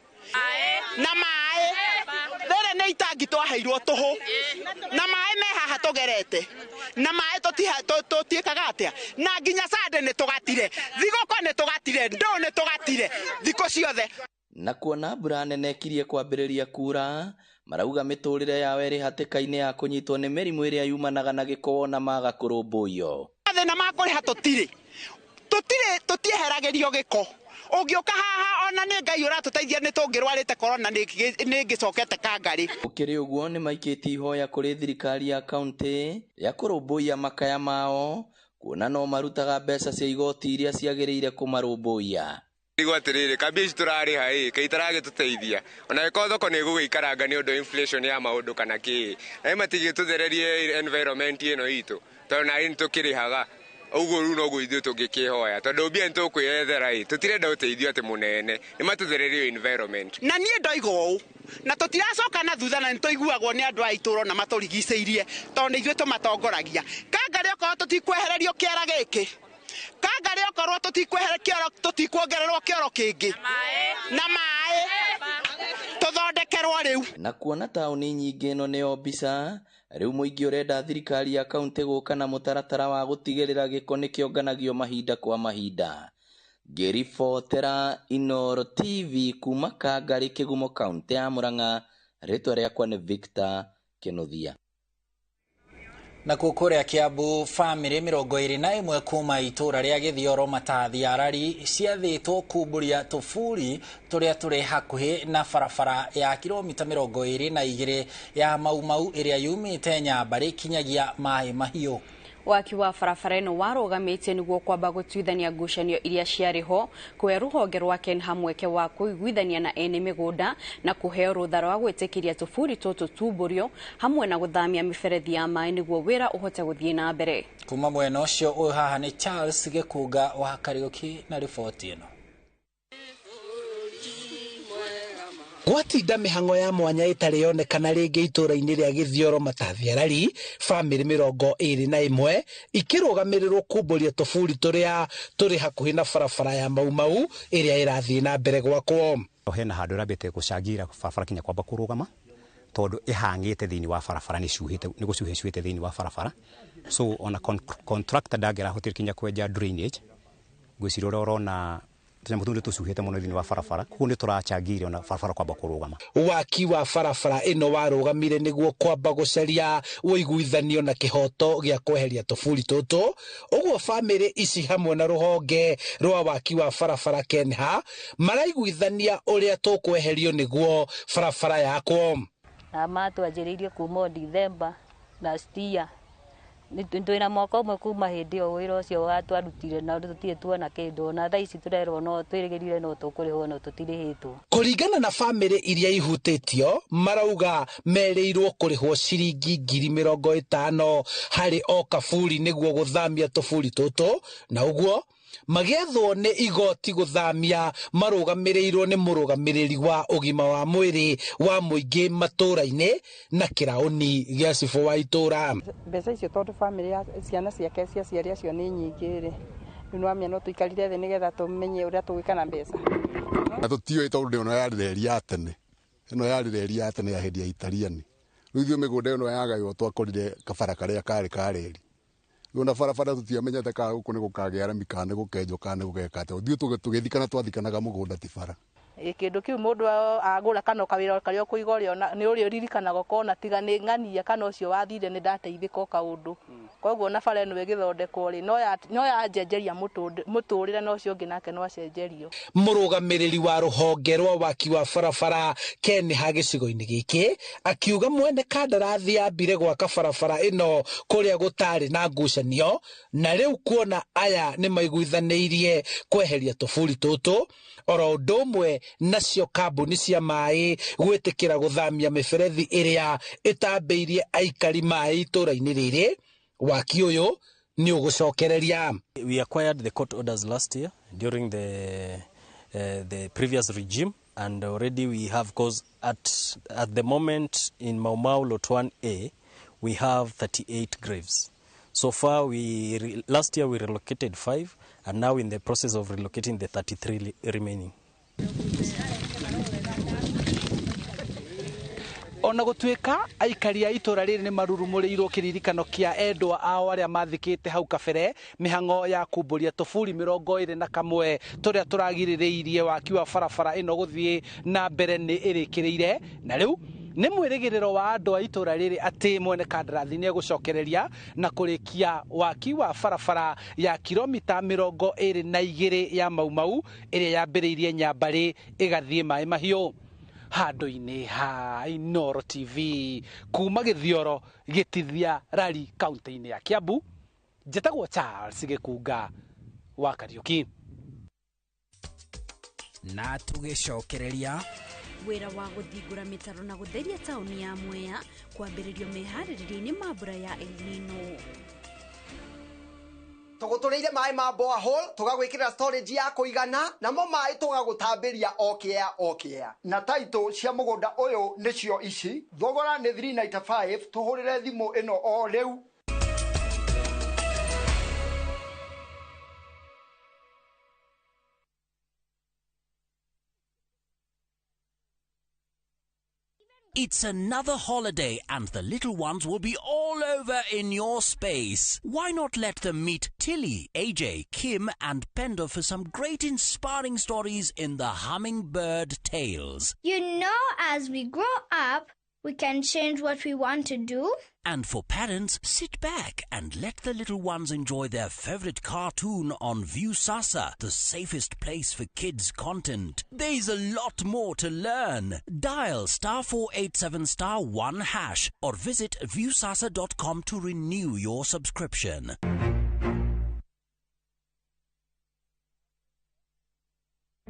[SPEAKER 16] na maĩ rĩrĩ nĩ itangi twaheirwo tũhũ na maĩ me haha tũgerete na maĩ tũtiĩkaga atĩa na nginya Sande nĩ tũgatire, thigũkũ nĩ tũgatire, ndũ nĩ tũgatire, thikũ ciothe. Na kuona mbura nene kirie kwambĩrĩria kura, marauga mĩtũrĩre yao ĩrĩ hatĩka-inĩ ya kũnyitwo nĩ mĩrimũ ĩrĩa yumanaga na gĩko na maga kũrũmbũiyo. Thĩna ma kũrĩha tũtieheragĩrio gĩko. Ũngĩũka haha ona nĩ Ngai ũratũteithia nĩ tũngĩrwarĩte korona nĩ ngĩcokete Kangari. Ũkĩrĩ ũguo nĩ maikĩtie ihoya kũrĩ thirikari ya kaunti ya kũrũmbũiya makaya mao, kuona no marutaga mbeca cia igoti iria ciagĩrĩire kũmarũmbũiya. Igoti rĩrĩ kabici tũrarĩha kai taragĩtũteithia ona gĩko thoko nĩ gũgĩikaranga nĩ ũndũ inflation ya maũndũ kana kĩ na matigĩtũthererie environment ĩno itũ tondũ na nĩ tũkĩrĩhaga ũguo rĩu no gũithio tũngĩkĩhoya tondũ mbia nĩ tũkwĩyethera tũtirenda ũteithio atĩ mũnene nĩ matũthererie environment. Na niĩ ndoiga ũũ na tũtiracoka na thutha na nĩ tũiguagwo nĩ andũ a itũũra na matũrigicĩirie tondũ nĩ ithuĩ tũmatongoragia. Kangari okorwo tũtikwehererio kĩara gĩkĩ, Kangari okorwo tũtikuongererwo kĩoro kĩngĩ na maĩ tũthondekerwo rĩu. Na kuona taũni nyingĩ ĩno nĩyo mbica, rĩu mũingĩ ũrenda thirikari ya kaunti gũka na mũtaratara wa gũtigĩrĩra gĩko nĩ kĩonganagio mahinda kwa mahinda. Ngĩribotera Inooro TV kuma Kangari Kĩgumo kaunti ya Murang'a, rĩtwa rĩakwa nĩ Victor Kinuthia.
[SPEAKER 2] Na kukuria Kiambu family 21 kuma itura ria Githioro Matathi arari ciathitwo kumburia tufuri turia turi hakuhi na barabara ya kilomita 22 ya Mau iria yumite Nyambari kinyagia Mai Mahiu.
[SPEAKER 1] Waki wa barabara ĩno warũgamĩte nĩguo kwamba gũtuithania ngucanio iria ciarĩho kwe rũhonge rwa KENHA mweke wa kũiguithania na ene mĩgũnda na kũheo rũtha rwa gwĩtĩkĩria tũburi tũtũ tumbũrio hamwe na gũthamia mĩberethi ya maĩ nĩguo wĩra ũhote gũthiĩ na mbere.
[SPEAKER 2] Kuma mwena ũcio ũyũ haha nĩ Charles Gĩkunga wa Kariuki na riboti ĩno.
[SPEAKER 3] Gwatinda mĩhang'o ya mwanya ĩtarĩ yonekana rĩngĩ itũra-inĩ rĩa Githioro Matathi arari family 21 ikĩrũgamĩrĩrwo kumbũria tũburi tũrĩa tũrĩ hakuhĩ na barabara ya Mau ĩrĩa ĩrathiĩ na mbere gwakwo.
[SPEAKER 17] Hena handũ rambĩte gũcangira barabara kinya kwamba kũrũgama tondũ ĩhangĩte thĩinĩ wa barabara nĩ gũcuhĩcuhĩte thĩinĩ wa barabara, so ona contractor ndangĩrahotire kinya kwenja drainage gwĩcirora ũrona tũnyamũ tũcuhĩte mũno thĩinĩ wa barabara, koguo nĩ tũracangire ona barabara kwamba kũrũgama.
[SPEAKER 3] Waki wa barabara ĩno warũgamire nĩguo kwamba gũcaria ũiguithanio na kĩhoto gĩa kweheria tũburi tũtũ. Ũguo family ici hamwe na rũhonge rwa waki wa barabara KENHA maraiguithania ũrĩa tũkweherio nĩguo barabara yakwo.
[SPEAKER 18] Na matwanjĩrĩirie kuma December last year. Twĩna mwaka ũmwe kuma hĩndĩ ĩyo wĩra ũcio watwarutire na tũtirĩ tuona kĩndũ, na thaa ici tũrerwo no twĩrĩgĩrĩire no tũkũrĩhwo no tũtirĩhĩtwo.
[SPEAKER 3] Kũringana na family iria ihutĩtio marauga merĩirwo kũrĩhwo ciringi 50,000 harĩ o kaburi nĩguo gũthamia tũburi tũtũ, na ũguo magĩethwo nĩ igoti gũthamia marũgamĩrĩirwo nĩ mũrũgamĩrĩri wa ũgima wa mwĩrĩ wa mũingĩ matũra-inĩ na kĩraũni gĩa cibũ wa itũra.
[SPEAKER 19] Mbeca icio tondũ family ya ciana ciake ciaciari acio nĩ nyingĩ rĩ, nĩ wamenya no tũikarire thĩ nĩgetha tũmenye ũrĩa tũgwĩka na mbeca.
[SPEAKER 20] Na tũtiũĩ tondũ ĩno yarĩrĩ ya tene ya hĩndĩ ya Italiani. Rĩu ithuĩ mĩgũnda ĩno yagaywo twakũrire kabara karĩa karĩ kareri. Yona barabara tutiamenyete ka gũkũ nĩ gũkagĩa arami kana gũkenjwo kana gũgeka atĩa. Ithuĩ tũgĩthikana twathikanaga mũgũnda ti bara.
[SPEAKER 19] Kĩndũ kĩu mũndũ agũra kana kawĩra karĩa kũiga ũrĩa nĩ ũrĩa ririkanaga kona tiga nĩ ng'ania kana ũcio wathire nĩ ndateithĩka kaũndũ. Koguo na bara ĩno ĩgĩthondekwo rĩ no yanjenjeria mũtũrĩre na ũcio ũngĩ nake no acenjerio.
[SPEAKER 3] Mũrũgamĩrĩri wa rũhonge rwa waki wa barabara KENHA gĩcigo-inĩ gĩkĩ akiuga mwene kandarathi yambire gwaka barabara ĩno kũrĩa gũtarĩ na ngucanio, na rĩu kuona aya nĩ maiguithanĩirie kweheria tũburi tũtũ, oro ũndũ ũmwe nacio kambuni cia maĩ gwĩtĩkĩra gũthamia mĩberethi ĩrĩa ĩtambĩirie aikari maĩ itũra-inĩ rĩrĩ, waki ũyũ nĩ ũgũcokereria.
[SPEAKER 21] We acquired the court orders last year during the previous regime, and already we have, cause at the moment in Mau Lot 1A we have 38 graves. So far last year we relocated 5, and now in the process of relocating the 33 remaining.
[SPEAKER 3] Ona gũtuĩka aikari a itũra rĩrĩ nĩ marurumũrĩirwo kĩririkano kĩa endwa ao arĩa mathikĩte hau kabere mĩhang'o ya kumbũria tũburi 21 tũrĩa tũragirĩrĩirie waki wa barabara ĩno gũthiĩ na mbere nĩ ĩrĩkĩrĩire, na rĩu nĩ mwĩrĩgĩrĩro wa andũ a itũra rĩrĩ atĩ mwene kandarathi nĩ egũcokereria na kũrĩkia waki wa barabara ya kilomita 22 ya Mau ĩrĩa yambĩrĩirie Nyambari ĩgathiĩ Mai Mahiu. Handũ-inĩ ha Inooro TV kuma Githioro Gĩtithia Rari kaunti-inĩ ya Kiambu, njĩtagwo Charles Gĩkunga wa Kariuki.
[SPEAKER 7] Na tũgĩcokereria
[SPEAKER 1] wĩra wa gũthingũra mĩtaro na gũtheria taũni ya Mwea kwambĩrĩrio meharĩrĩria-inĩ ma mbura ya El Nino.
[SPEAKER 22] Tũgũtũrĩire maĩ ma borehole tũgagwĩkĩrĩra storage ya kũigana, namo maĩ tũgagũtambĩria o kĩea. Na title cia mũgũnda ũyũ nĩcio ici, thogora nĩ 395, tũhũrĩre thimũ ĩno o rĩu.
[SPEAKER 27] It's another holiday and the little ones will be all over in your space. Why not let them meet Tilly, AJ, Kim and Pendo for some great inspiring stories in the Hummingbird Tales?
[SPEAKER 6] You know, as we grow up, we can change what we want to do.
[SPEAKER 4] And for parents, sit back and let the little ones enjoy their favorite cartoon on Viusasa, the safest place for kids' content. There's a lot more to learn. Dial *487*1# or visit viusasa.com to renew your subscription.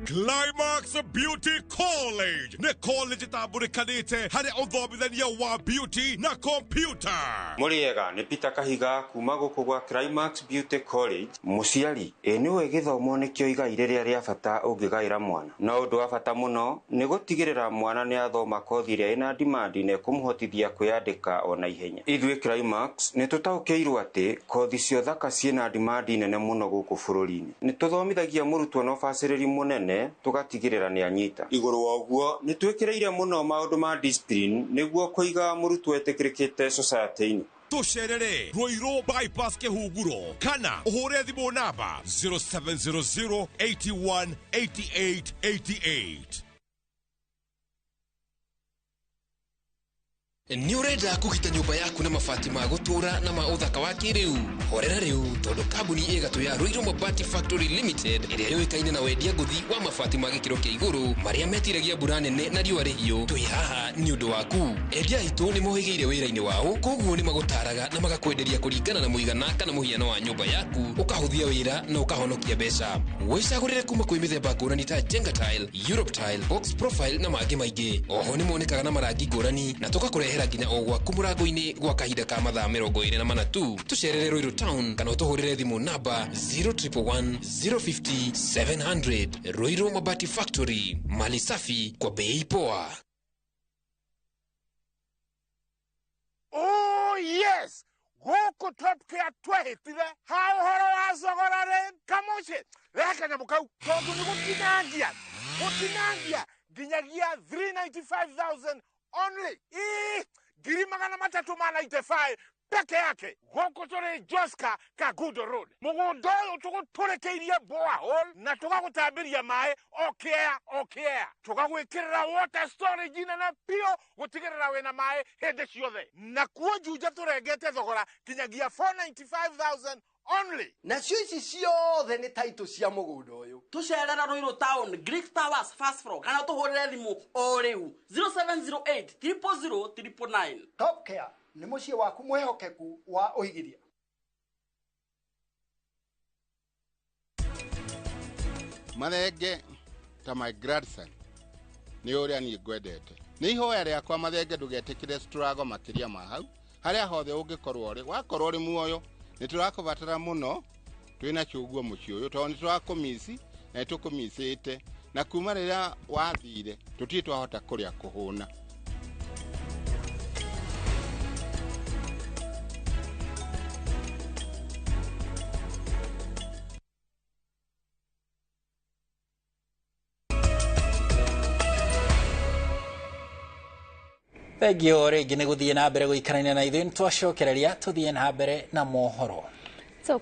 [SPEAKER 5] Climax Beauty College. Ne college itaburekanite hari uthomithania wa beauty na computer.
[SPEAKER 8] Mwega ni Peter Kahiga kuma guku gwa Climax Beauty College. Muciari niwe githomo nikio igai riria ria bata ungigaira mwana. Na undu wa bata muno ni gutigirira mwana ni athoma kothi ria ina demand ne kumuhotithia kwiyandika ona ihenya. Ithui Climax ni tutaukeirwo ati kothi cio thaka ciena demand nene muno guku bururi-ini. Ni tuthomithagia murutwo no facility munene tugatigirira ni anyita. Iguru wa uguo ni twekireire muno maundu ma discipline niguo kuiga murutwo etikirikite society-ini.
[SPEAKER 5] Tusherere Ruiru bypass Kehuguro kana uhure thimu namba 0700 81 88 88.
[SPEAKER 9] Ni urenda kugita nyumba yaku na mabati ma gutura na ma uthaka wa kiriu horera riu tondu kambuni igatu ya Ruiru Mabati Factory Limited iria yoikaine na wendia nguthi wa mabati ma gikiro kia iguru maria metiragia mbura nene na riua rihiu twi haha ni undu waku endia itu ni mohigeire wira-ini wao koguo ni magutaraga na magakwenderia kuringana na muigana kana muhiano wa nyumba yaku ukahuthia wira na ukahonokia mbeca wicagurire kuma kwi mithemba ngurani ta Jenga tile, Europe tile, box profile na mangi maingi oho ni monekaga na marangi ngurani na tukakurehera nginya ogwa kumurango-ini gwa kahinda ka mathaa 24 tu tucerere Ruiru town kana utuhurire thimu namba 0111 050 700. Ruiru Mabati Factory, mali safi kwa bei poa.
[SPEAKER 5] Oh yes, guku top kia twehitire ha uhoro wa zogorare kamoche reka na mukau tondu ni gutinangia ginyagia 395,000 only. Giri magana matatu mana itefai peke yake. Goko tore Joska Kagudo Road. Mugondo tuko tore keiria boa hole na tuka kutabiria mae okea. Tuka kuwekera water storage na pio kutigera wena mae hede shiothe. Na kuwa juja turegete thogora kinyagia 495,000 only.
[SPEAKER 22] Na sisi ciothe ni taito cia mugundo uyu.
[SPEAKER 11] Tucerera Ruiru town Greek Towers first floor kana tuhurire thimu o riu 0708 000 999.
[SPEAKER 22] Top Care ni mucie waku mwehokeku wa uigiria.
[SPEAKER 23] Mathenge ta my grandson ni uria ni ngwendete. Ni ihoya riakwa mathenge ndugetikire struggle makiria ma hau. Haria hothe ungikorwo ri wakorwo ri muoyo ni turakubatara muno twina chuguo mucio uyu tondu turakumisi na tukumisite na kuma riria wathire tutie twahota kuria kuhuna.
[SPEAKER 2] Thegio ringi ni guthie na mbere guikarania na ithuĩ twacokereria tuthie na mbere na mohoro.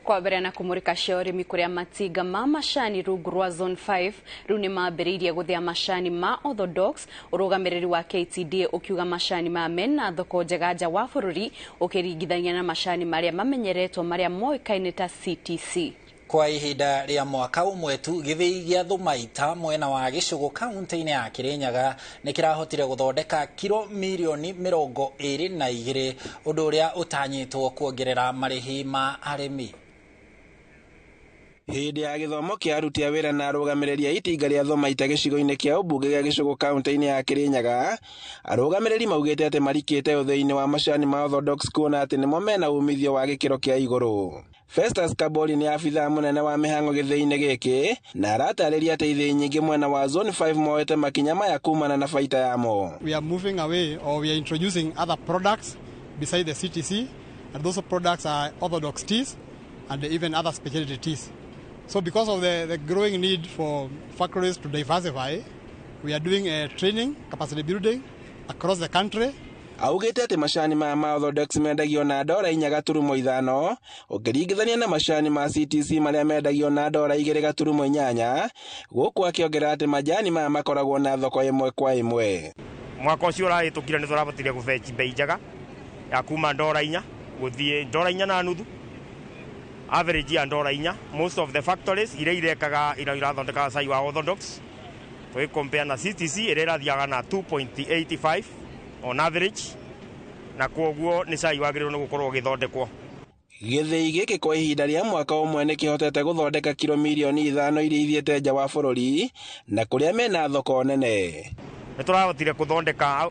[SPEAKER 1] Kwa mbere na kumurika cia urimi kuria matinga ma macani rungu rwa zone 5 riu ni mambĩrĩirie guthia macani ma orthodox. Urugamiriri wa KTD ukiuga macani ma mena thoko njega nja wa bũrũri ukiringithania na macani maria mamenyeretwo maria moĩkaine ta CTC.
[SPEAKER 2] Kwa ihinda ria mwaka umwe tu githii gia Thumaita mwena wa Gicugu kaunti-ini ya Kirinyaga ni kirahotire guthondeka kilo milioni 22 undu uria utanyitwo kuongerera marihi ma arimi.
[SPEAKER 24] Hindi ya githomo kia aruti a wira na arugamiriri itinga ria Thumaita gicigo-ini kia ubunge gia Gicugu kaunti-ini ya Kirinyaga arugamiriri maugite ati marikite uthei-ini wa macani ma orthodox kuona ati nimo mena umithio wa gikiro kia iguru. Festus Kaboli ni afitha munene wa mihango githei-ini giki na aratariria ati ithii nyingi mwena wa zone 5 moete makinya maya kumana na baita yamo.
[SPEAKER 25] We are moving away or we are introducing other products beside the CTC, and those products are orthodox teas and even other specialty teas. So because of the growing need for factories to diversify, we are doing a training, capacity building across the country.
[SPEAKER 24] Augite ati macani ma orthodox mendagio na $4.5 ukiringithania na macani ma CTC maria mendagio na $2.8 guku akiongera ati majani makoragwo na thoko imwe kwa imwe.
[SPEAKER 10] mwaka ucio urahitukire niturabatire gubeci bei njega ya kuma $4 guthie $4.5 average ya $4. Most of the factories irekaga irathondeka cai wa orthodox to compare na CTC irathiaga na 2.85 on average, na koguo ni cai wagirwo ni gukorwo githondekwo.
[SPEAKER 24] Githii giki kwa ihinda ria mwaka umwe ni kihotete guthondeka kilo milioni 5 iria ithiete nja wa bururi na kuria mena thoko nene.
[SPEAKER 10] Niturahotire kuthondeka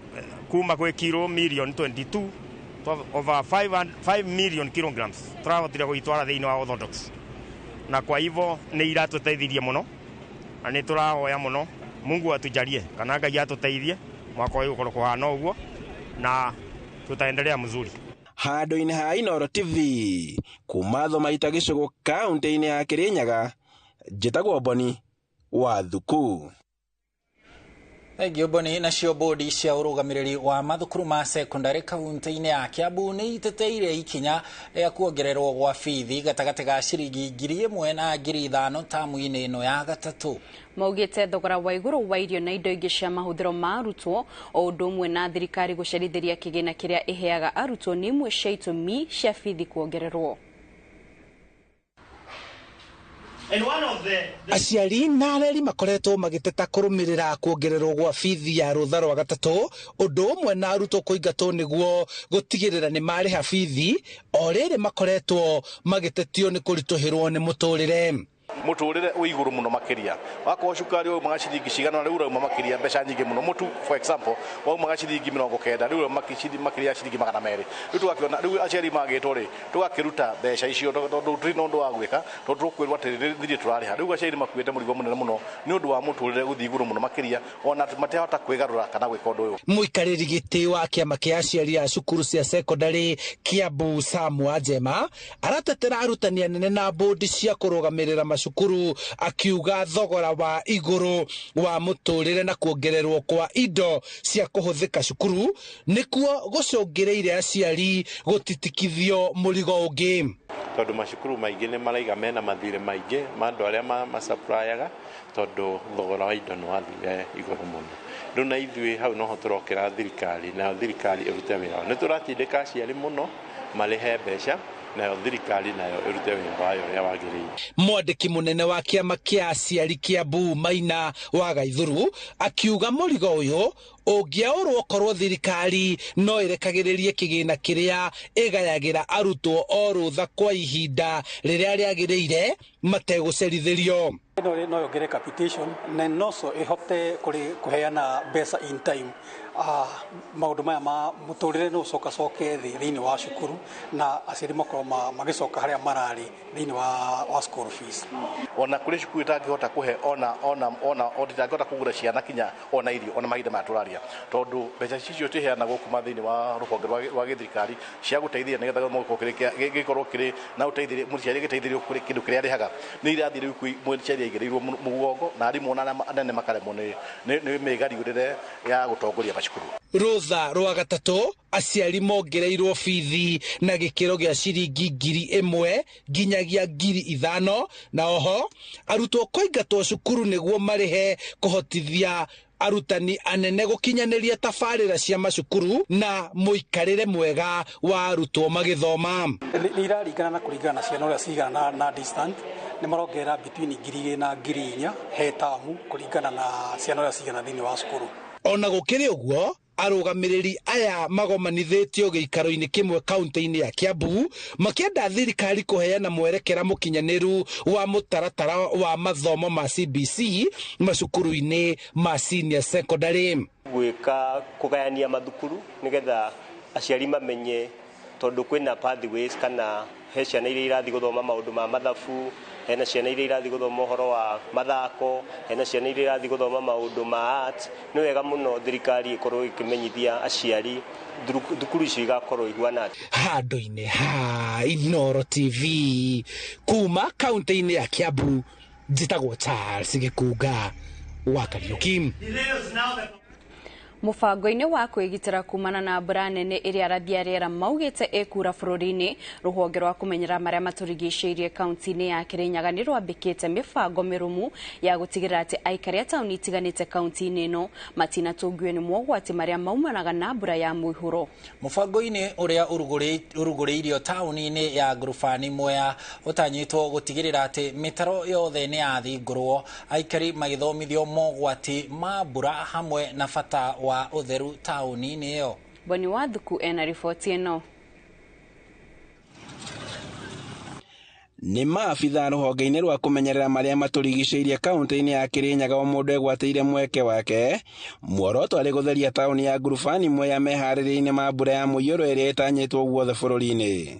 [SPEAKER 10] kuma gwi kilo million 22 over 5 million kilograms turahotire guitwara thiini wa orthodox, na kwa hivyo ni iratuteithirie muno na ni turahoya muno Mungu atujalie kana Ngai atuteithie mwaka uyu ukorwo kuhana uguo na tutaendelea mzuri.
[SPEAKER 24] Handu-ini ha Inooro TV kuma Thomaita Gicugu kaunti-ini ya Kirinyaga, njitagwo Boni wa Thuku.
[SPEAKER 2] Gioboni nacio bodi cia urugamiriri wa mathukuru ma secondary kaunti-ini ya Kiambu ni iteteire ikinya ya kuongererwo gwa bithi gatagati ga ciringi 1,000 na 5,000 tamu-ini ino ya gatatu.
[SPEAKER 1] Maugite thogora wa iguru wa irio na indo ingi cia mahuthiro ma arutwo o undu umwe na thirikari gucerithiria kigina kiria iheaga arutwo ni imwe cia itumi cia bithi kuongererwo.
[SPEAKER 3] Aciari na areri makoretwo magiteta kurumirira kuongererwo gwa bithi ya rutha rwa gatatu undu umwe na arutwo kuingatwo niguo gutigirira ni mariha bithi o riri makoretwo magitetio ni kurituhirwo ni muturire.
[SPEAKER 12] Muturire wi iguru muno makiria wako cukari o magaciringi cigana riu rauma makiria mbeca nyingi muno mutu for example wa magaciringi 90 riu makiria ciringi 200 riu tugakiona riu aciari magitwo ri tugakiruta mbeca icio tondu turi nondu wa gwika tondu tukwirwa atiri turariha riu aciari makuite murigo munene muno ni undu wa muturire guthi iguru muno makiria ona matehota kwigarura kana gwika undu uyu.
[SPEAKER 3] Muikariri giti wa kiama kia aciari a cukuru cia secondary Kiambu Samuel Njema aratetera arutani anene na bodi cia kurugamirira cukuru akiuga thogora wa iguru wa muturire na kuongererwo kwa indo cia kuhuthika cukuru nikuo gucungireire aciari gutitikithio murigo ungi
[SPEAKER 13] tondu macukuru maingi ni maraiga mena mathire maingi mandu aria supplyaga tondu thogora wa indo ni wathire iguru muno. Riu na ithui hau noho turokera thirikari na thirikari irute wira ni turatindika aciari muno marihe mbeca na thirikari nayo irute wira wayo ya wagiriire.
[SPEAKER 3] Mwandiki munene wa kiama kia aciari Kiambu Maina wa Gaithuru akiuga murigo uyu ungiaurwo korwo thirikari no irekagiririe kigina kiria igayagira arutwo o rutha kwa ihinda riria riagiriire mategucerithirio.
[SPEAKER 14] No yongere capitation na noso ihote kuheana mbeca in time. Maundu maya ma muturire no coke thiini wa cukuru na aciari makorwo magicoka haria marari thiini wa school fees.
[SPEAKER 12] Ona kuri cukuru itangihota kuhe ona itangihota kugura ciana kinya ona irio ona mahinda maturaria tondu mbeca cicio tiheanagwo kuma thiini wa ruhonge rwa githirikari cia guteithia nigetha mwako gikorwo kiri na uteithire muciari giteithirio kuri kindu kiria rihaga ni irathi riu muciari aigirirwo mugongo na arimu anene makaremwo ni migariurire ya gutongoria macukuru.
[SPEAKER 3] Rutha rwa gatatu aciari mongereirwo bithi na gikiro gia ciringi 1,000 nginyagia 5,000 na oho arutwo koingatwo cukuru niguo marihe kuhotithia arutani anene gukinyaniria tabarira cia macukuru na muikarire mwega wa arutwo magithoma.
[SPEAKER 14] Iraringana na kuringana ciana uria cigana na distant ni marongera between 2,000 na 4,000 he tamu kuringana na ciana uria cigana thiini wa cukuru.
[SPEAKER 3] Ona gukiri uguo arugamiriri aya magomanithitio giikaro-ini kimwe kaunti-ini ya Kiambu makienda thirikari kuheana mwerekera mukinyaniru wa mutaratara wa mathomo ma CBC macukuru-ini ma senior secondary
[SPEAKER 15] gwika kugayania mathukuru nigetha aciari mamenye tondu kwina pathways kana he ciana iria irathi guthoma maundu ma mathabu, hena ciana iria irathi guthoma uhoro wa mathako, hena ciana iria irathi guthoma maundu ma art. Ni wega muno thirikari ikorwo ikimenyithia aciari thukuru icio igakorwo ihuana.
[SPEAKER 3] Handu-ini ha Inooro TV kuma kaunti-ini ya Kiambu njitagwo Charles Gikunga wa Kariuki.
[SPEAKER 1] Mubango-ini wa kwigitira kumana na mbura nene iria arathia riera maugite ekura bururi-ini ruhonge rwa kumenyera maria maturigicĩirie kaunti-ini ya Kirinyaga ni rwambikite mibango mirumu ya gutigirira ati aikari a tauni itiganite kaunti-ini ino matinatungio ni mogwati maria maumanaga na mbura ya muihuro.
[SPEAKER 2] Mubango-ini uria uruguriirio tauni-ini ya ngurubani Mwea utanyitwo gutigirira ati mitaro yothe ni yathingurwo aikari magithomithio mogwati ma mbura hamwe na bata wa utheru tauni-ini iyo.
[SPEAKER 1] Boni Wathuku ena riboti ino.
[SPEAKER 24] Ni maabitha ruhonge-ini rwa kumenyerera maria maturigicĩirie kaunti-ini ya Kirinyaga o mundu egwatĩire mweke wake muoroto ari gutheria tauni ya ngurubani Mwea meharĩria-ini ma mbura ya muiyũro ĩrĩa ĩtanyĩtwo guothe bũrũri-inĩ.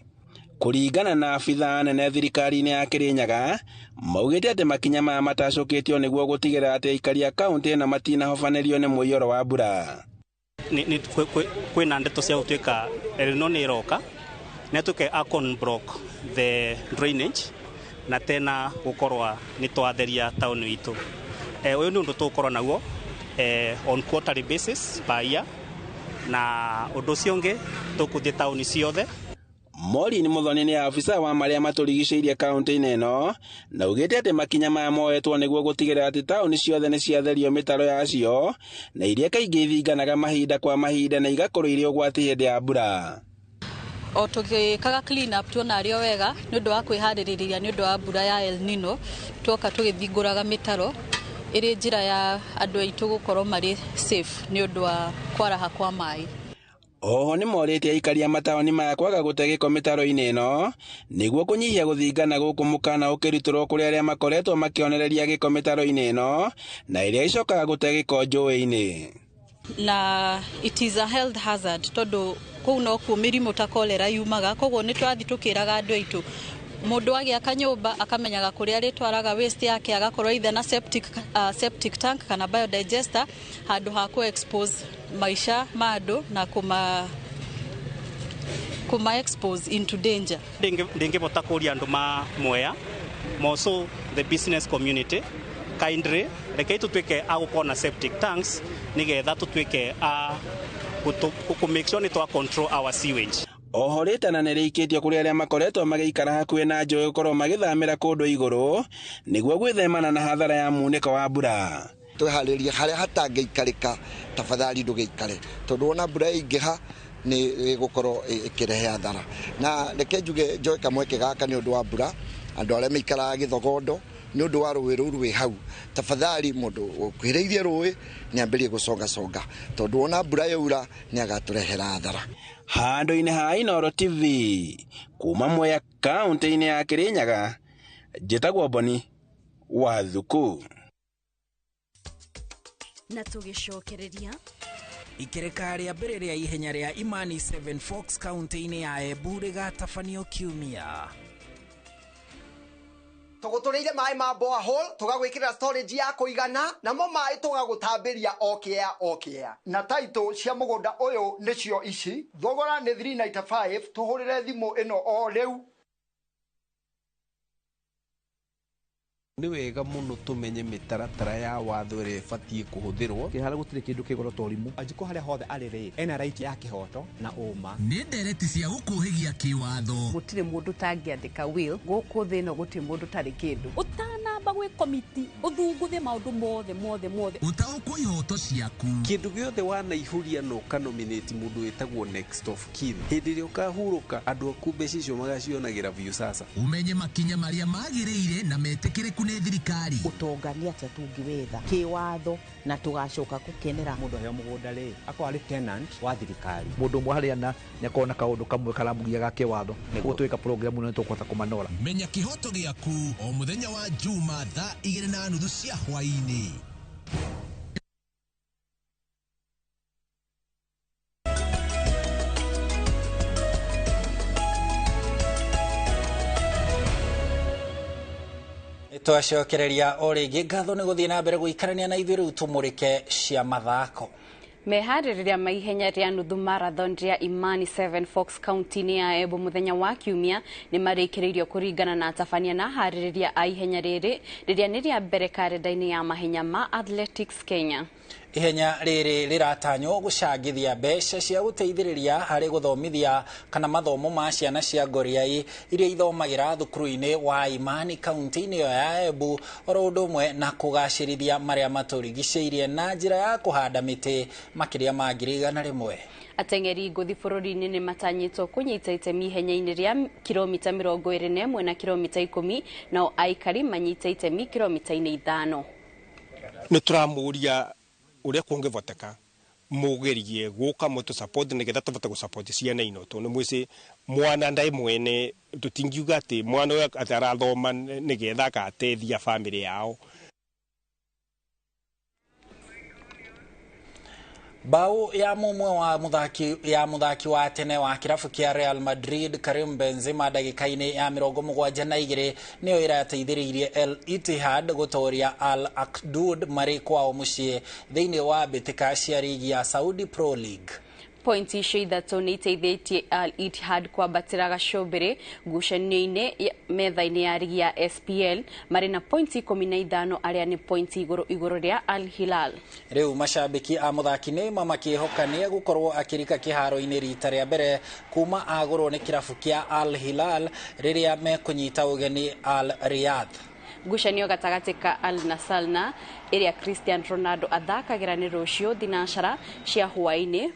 [SPEAKER 24] Kuringana na abitha nene thirikari-ini ya Kirinyaga maugite ati makinya maya matacũkĩtio nĩguo gũtigĩrĩra ati aikari a kaunti ĩno matinahobanĩrio nĩ muiyũro wa mbura.
[SPEAKER 16] Kwĩna ndeto cia gũtuĩka El Nino nĩ ĩroka na tuke akon block the drainage na tena gukorwa ni twatheria tauni itu. Uyu ni undu tukorwa naguo on quarterly basis by year na undu ucio ungi tukuthie tauni ciothe.
[SPEAKER 24] Maureen Muthoni ni afisa wa maria maturigicĩirie kaunti-ini ino na ugite ati makinya maya moetwo nĩguo gũtigĩrĩra ati tauni ciothe ni ciatherio mitaro yacio na iria kaingĩ ithinganaga mahinda kwa mahinda na igakorwo irĩ ũgwati hĩndĩ ya mbura.
[SPEAKER 17] O tugikaga clean up tuona ario wega ni undu wa kwihaririria ni undu wa mbura ya El Nino tuoka tugithinguraga mitaro iri njira ya andu aitu gukorwo mari safe ni undu wa kwaraha kwa mai.
[SPEAKER 24] Oho ni morĩtie aikari a mataoni maya kwaga gũte gĩko mĩtaro-inĩ ĩno nĩguo kũnyihia gũthingana gũkũ mũkana ũkĩrutĩrwo kũrĩ arĩa makoretwo makĩonereria gĩko mĩtaro-inĩ ĩno na iria icokaga gũte gĩko njũĩ-inĩ.
[SPEAKER 17] Na it is a health hazard tondu kũu no kuo mĩrimũ ta cholera yumaga, koguo nĩ twathi tũkĩraga andũ aitũ mũndũ agĩaka nyũmba akamenyaga kũrĩa arĩtwaraga waste yake agakorwo either na septic tank kana biodigester handũ ha ku expose maisha ma andũ na kuma expose into danger.
[SPEAKER 16] Ndingĩbota kũria andũ ma Mwea also the business community kindly rekei tũtuĩke agũkorwo na septic tanks nĩgetha tũtuĩke ku make sure ni twa control our sewage.
[SPEAKER 24] Oho rĩtana nĩ rĩikĩtio kũrĩ arĩa makoretwo magĩikara hakuhĩ na njũĩ gũkorwo magĩthamĩra kũndũ igũrũ nĩguo gwĩthemana na hathara ya munĩko wa mbura.
[SPEAKER 18] Twĩharĩria harĩa hatangĩikarĩka tafadhali ndũgĩikare tondũ ona mbura ĩingĩha nĩ gũkorwo ĩkĩrehe hathara. Na reke njuge njoe kamweke gaka nĩ ũndũ wa mbura andũ arĩa maikaraga Gĩthogondo nĩ ũndũ wa rũĩ rũu rwĩ hau tafadhali mũndũ ũkuhĩrĩirie rũĩ nĩ ambĩrie gũcongaconga tondũ ona mbura yaura nĩ agatũrehera hathara.
[SPEAKER 24] Handũ-inĩ ha Inooro TV kuma Mwea kaunti-inĩ ya Kirinyaga njĩtagwo Boni Wathuku.
[SPEAKER 1] Na tũgĩcokereria
[SPEAKER 19] ikereka rĩa mbere rĩa ihenya rĩa Imani 7 Fox kaunti-inĩ ya Embu rĩgatabanio kiumia.
[SPEAKER 22] Tũgũtũrĩire maĩ ma borehole tũgagwĩkĩra storage ya kũigana namo maĩ tũgagũtambĩria o kĩa na taito cia mũgũnda ũyũ nĩcio ici thogora nĩ 395 tũhũrĩre thimũ ĩno o rĩu.
[SPEAKER 20] Nĩ wega mũno tũmenye mĩtaratara ya watho ĩrĩa ĩbatiĩ kũhũthĩrwo kĩhara gũtirĩ kĩndũ kĩgoro torimũ
[SPEAKER 21] angĩko harĩa hothe arĩ ena right ya kĩhoto na ũma
[SPEAKER 19] nĩ ndereti cia gũkũhĩgia kĩwatho
[SPEAKER 26] gũtirĩ mũndũ tangĩandĩka will gũkũ thĩ ĩno gũtirĩ mũndũ tarĩ kĩndũ
[SPEAKER 28] ũtanamba gwĩ komiti ũthunguthe maũndũ mothe
[SPEAKER 19] ũtaũkwo ihoto ciaku
[SPEAKER 20] kĩndũ gĩothe wanaihũria no kanominate mũndũ wĩtagwo next of kin hĩndĩ ĩrĩa ũkahurũka andũ aku mbeca icio magacionagĩra biũ sasa
[SPEAKER 19] umenye makinya marĩa magĩrĩire na metĩkĩrĩku nĩ thirikari
[SPEAKER 26] ũtongania atĩa tũngĩwetha kĩwatho na tũgacoka gũkenera
[SPEAKER 21] mũndũ aheo mũgũnda rĩ akorwo arĩ tenant wa thirikari
[SPEAKER 3] mũndũ ũmwe harĩa na nĩakorwo na kaũndũ kamwe karamugia ga kĩwatho nĩguo twĩka program ĩno nĩtũkũhota kũmanora.
[SPEAKER 19] Menya kĩhoto gĩaku o mũthenya wa Juma thaa 2:30 cia hwaĩ-inĩ.
[SPEAKER 2] Twacokereria o rĩngĩ ngatho nĩ gũthiĩ na mbere gũikarania na ithuĩ rĩu tũmũrĩke cia mathako.
[SPEAKER 1] Meharĩrĩria maihenya rĩa nuthu marathon rĩa Imani 7 Fox kaunti-inĩ ya Embu muthenya wa kiumia nĩ marĩkĩrĩirio kũringana na tabania na harĩrĩria a ihenya rĩrĩ rĩrĩa nĩ rĩa mbere karenda-inĩ ya mahenya ma Athletics Kenya.
[SPEAKER 2] ihenya riri riratanyo gucangithia mbeca cia guteithiriria hari guthomithia kana mathomo ma ciana cia ngoriai iria ithomagira thukuru-ini wa Imani kaunti-ini ya Embu oro undu umwe na kugacirithia maria maturigiceirie na njira ya kuhanda miti makiria ma 100,000.
[SPEAKER 1] Ateng'eri ngũthi bũrũri-inĩ nĩ matanyĩtwo kũnyita itemi ihenya-inĩ rĩa kilomita 21 na kilomita 10 nao aikari manyita itemi kilomita-inĩ 5.
[SPEAKER 4] Nĩ tũramũria ũrĩa kũngĩhoteka mũgerie gũka mũtũ support nĩgetha tũhote gũsupport ciana ino tondũ mwĩci mwana ndaĩ mwene tũtingiuga atĩ mwana ũyũ arathoma nĩgetha agateithia family yao.
[SPEAKER 2] Bao ya mumwe wa muthaki wa tene wa kirabu kia Real Madrid Karim Benzema ndagika-ini ya 72 niyo irateithiririe El Ittihad gutoria Al Akdud mari kwao mucii thiini wa bitika cia ligi ya Saudi Pro League.
[SPEAKER 1] Pointi icio ithatũ nĩ iteithĩtie Al Ittihad kwambatĩra gacũmbĩrĩ ngucanio-inĩ metha-inĩ ya ligi ya SPL marĩ na pointi 15 arĩa nĩ pointi igũrũ rĩa Al Hilal.
[SPEAKER 2] Rĩu macambĩki a mũthaki Neymar makĩhoka nĩ egũkorwo akĩrika kĩharo-inĩ rita rĩa mbere kuma agũrwo nĩ kĩrabu kĩa Al Hilal rĩrĩa mekũnyita ũgeni Al Riyadh.
[SPEAKER 1] Ngucanio gatagatĩ ka Al Nassr na ĩrĩa Cristiano Ronaldo athakagĩra nĩ rũciũ thinacara cia hwaĩ-inĩ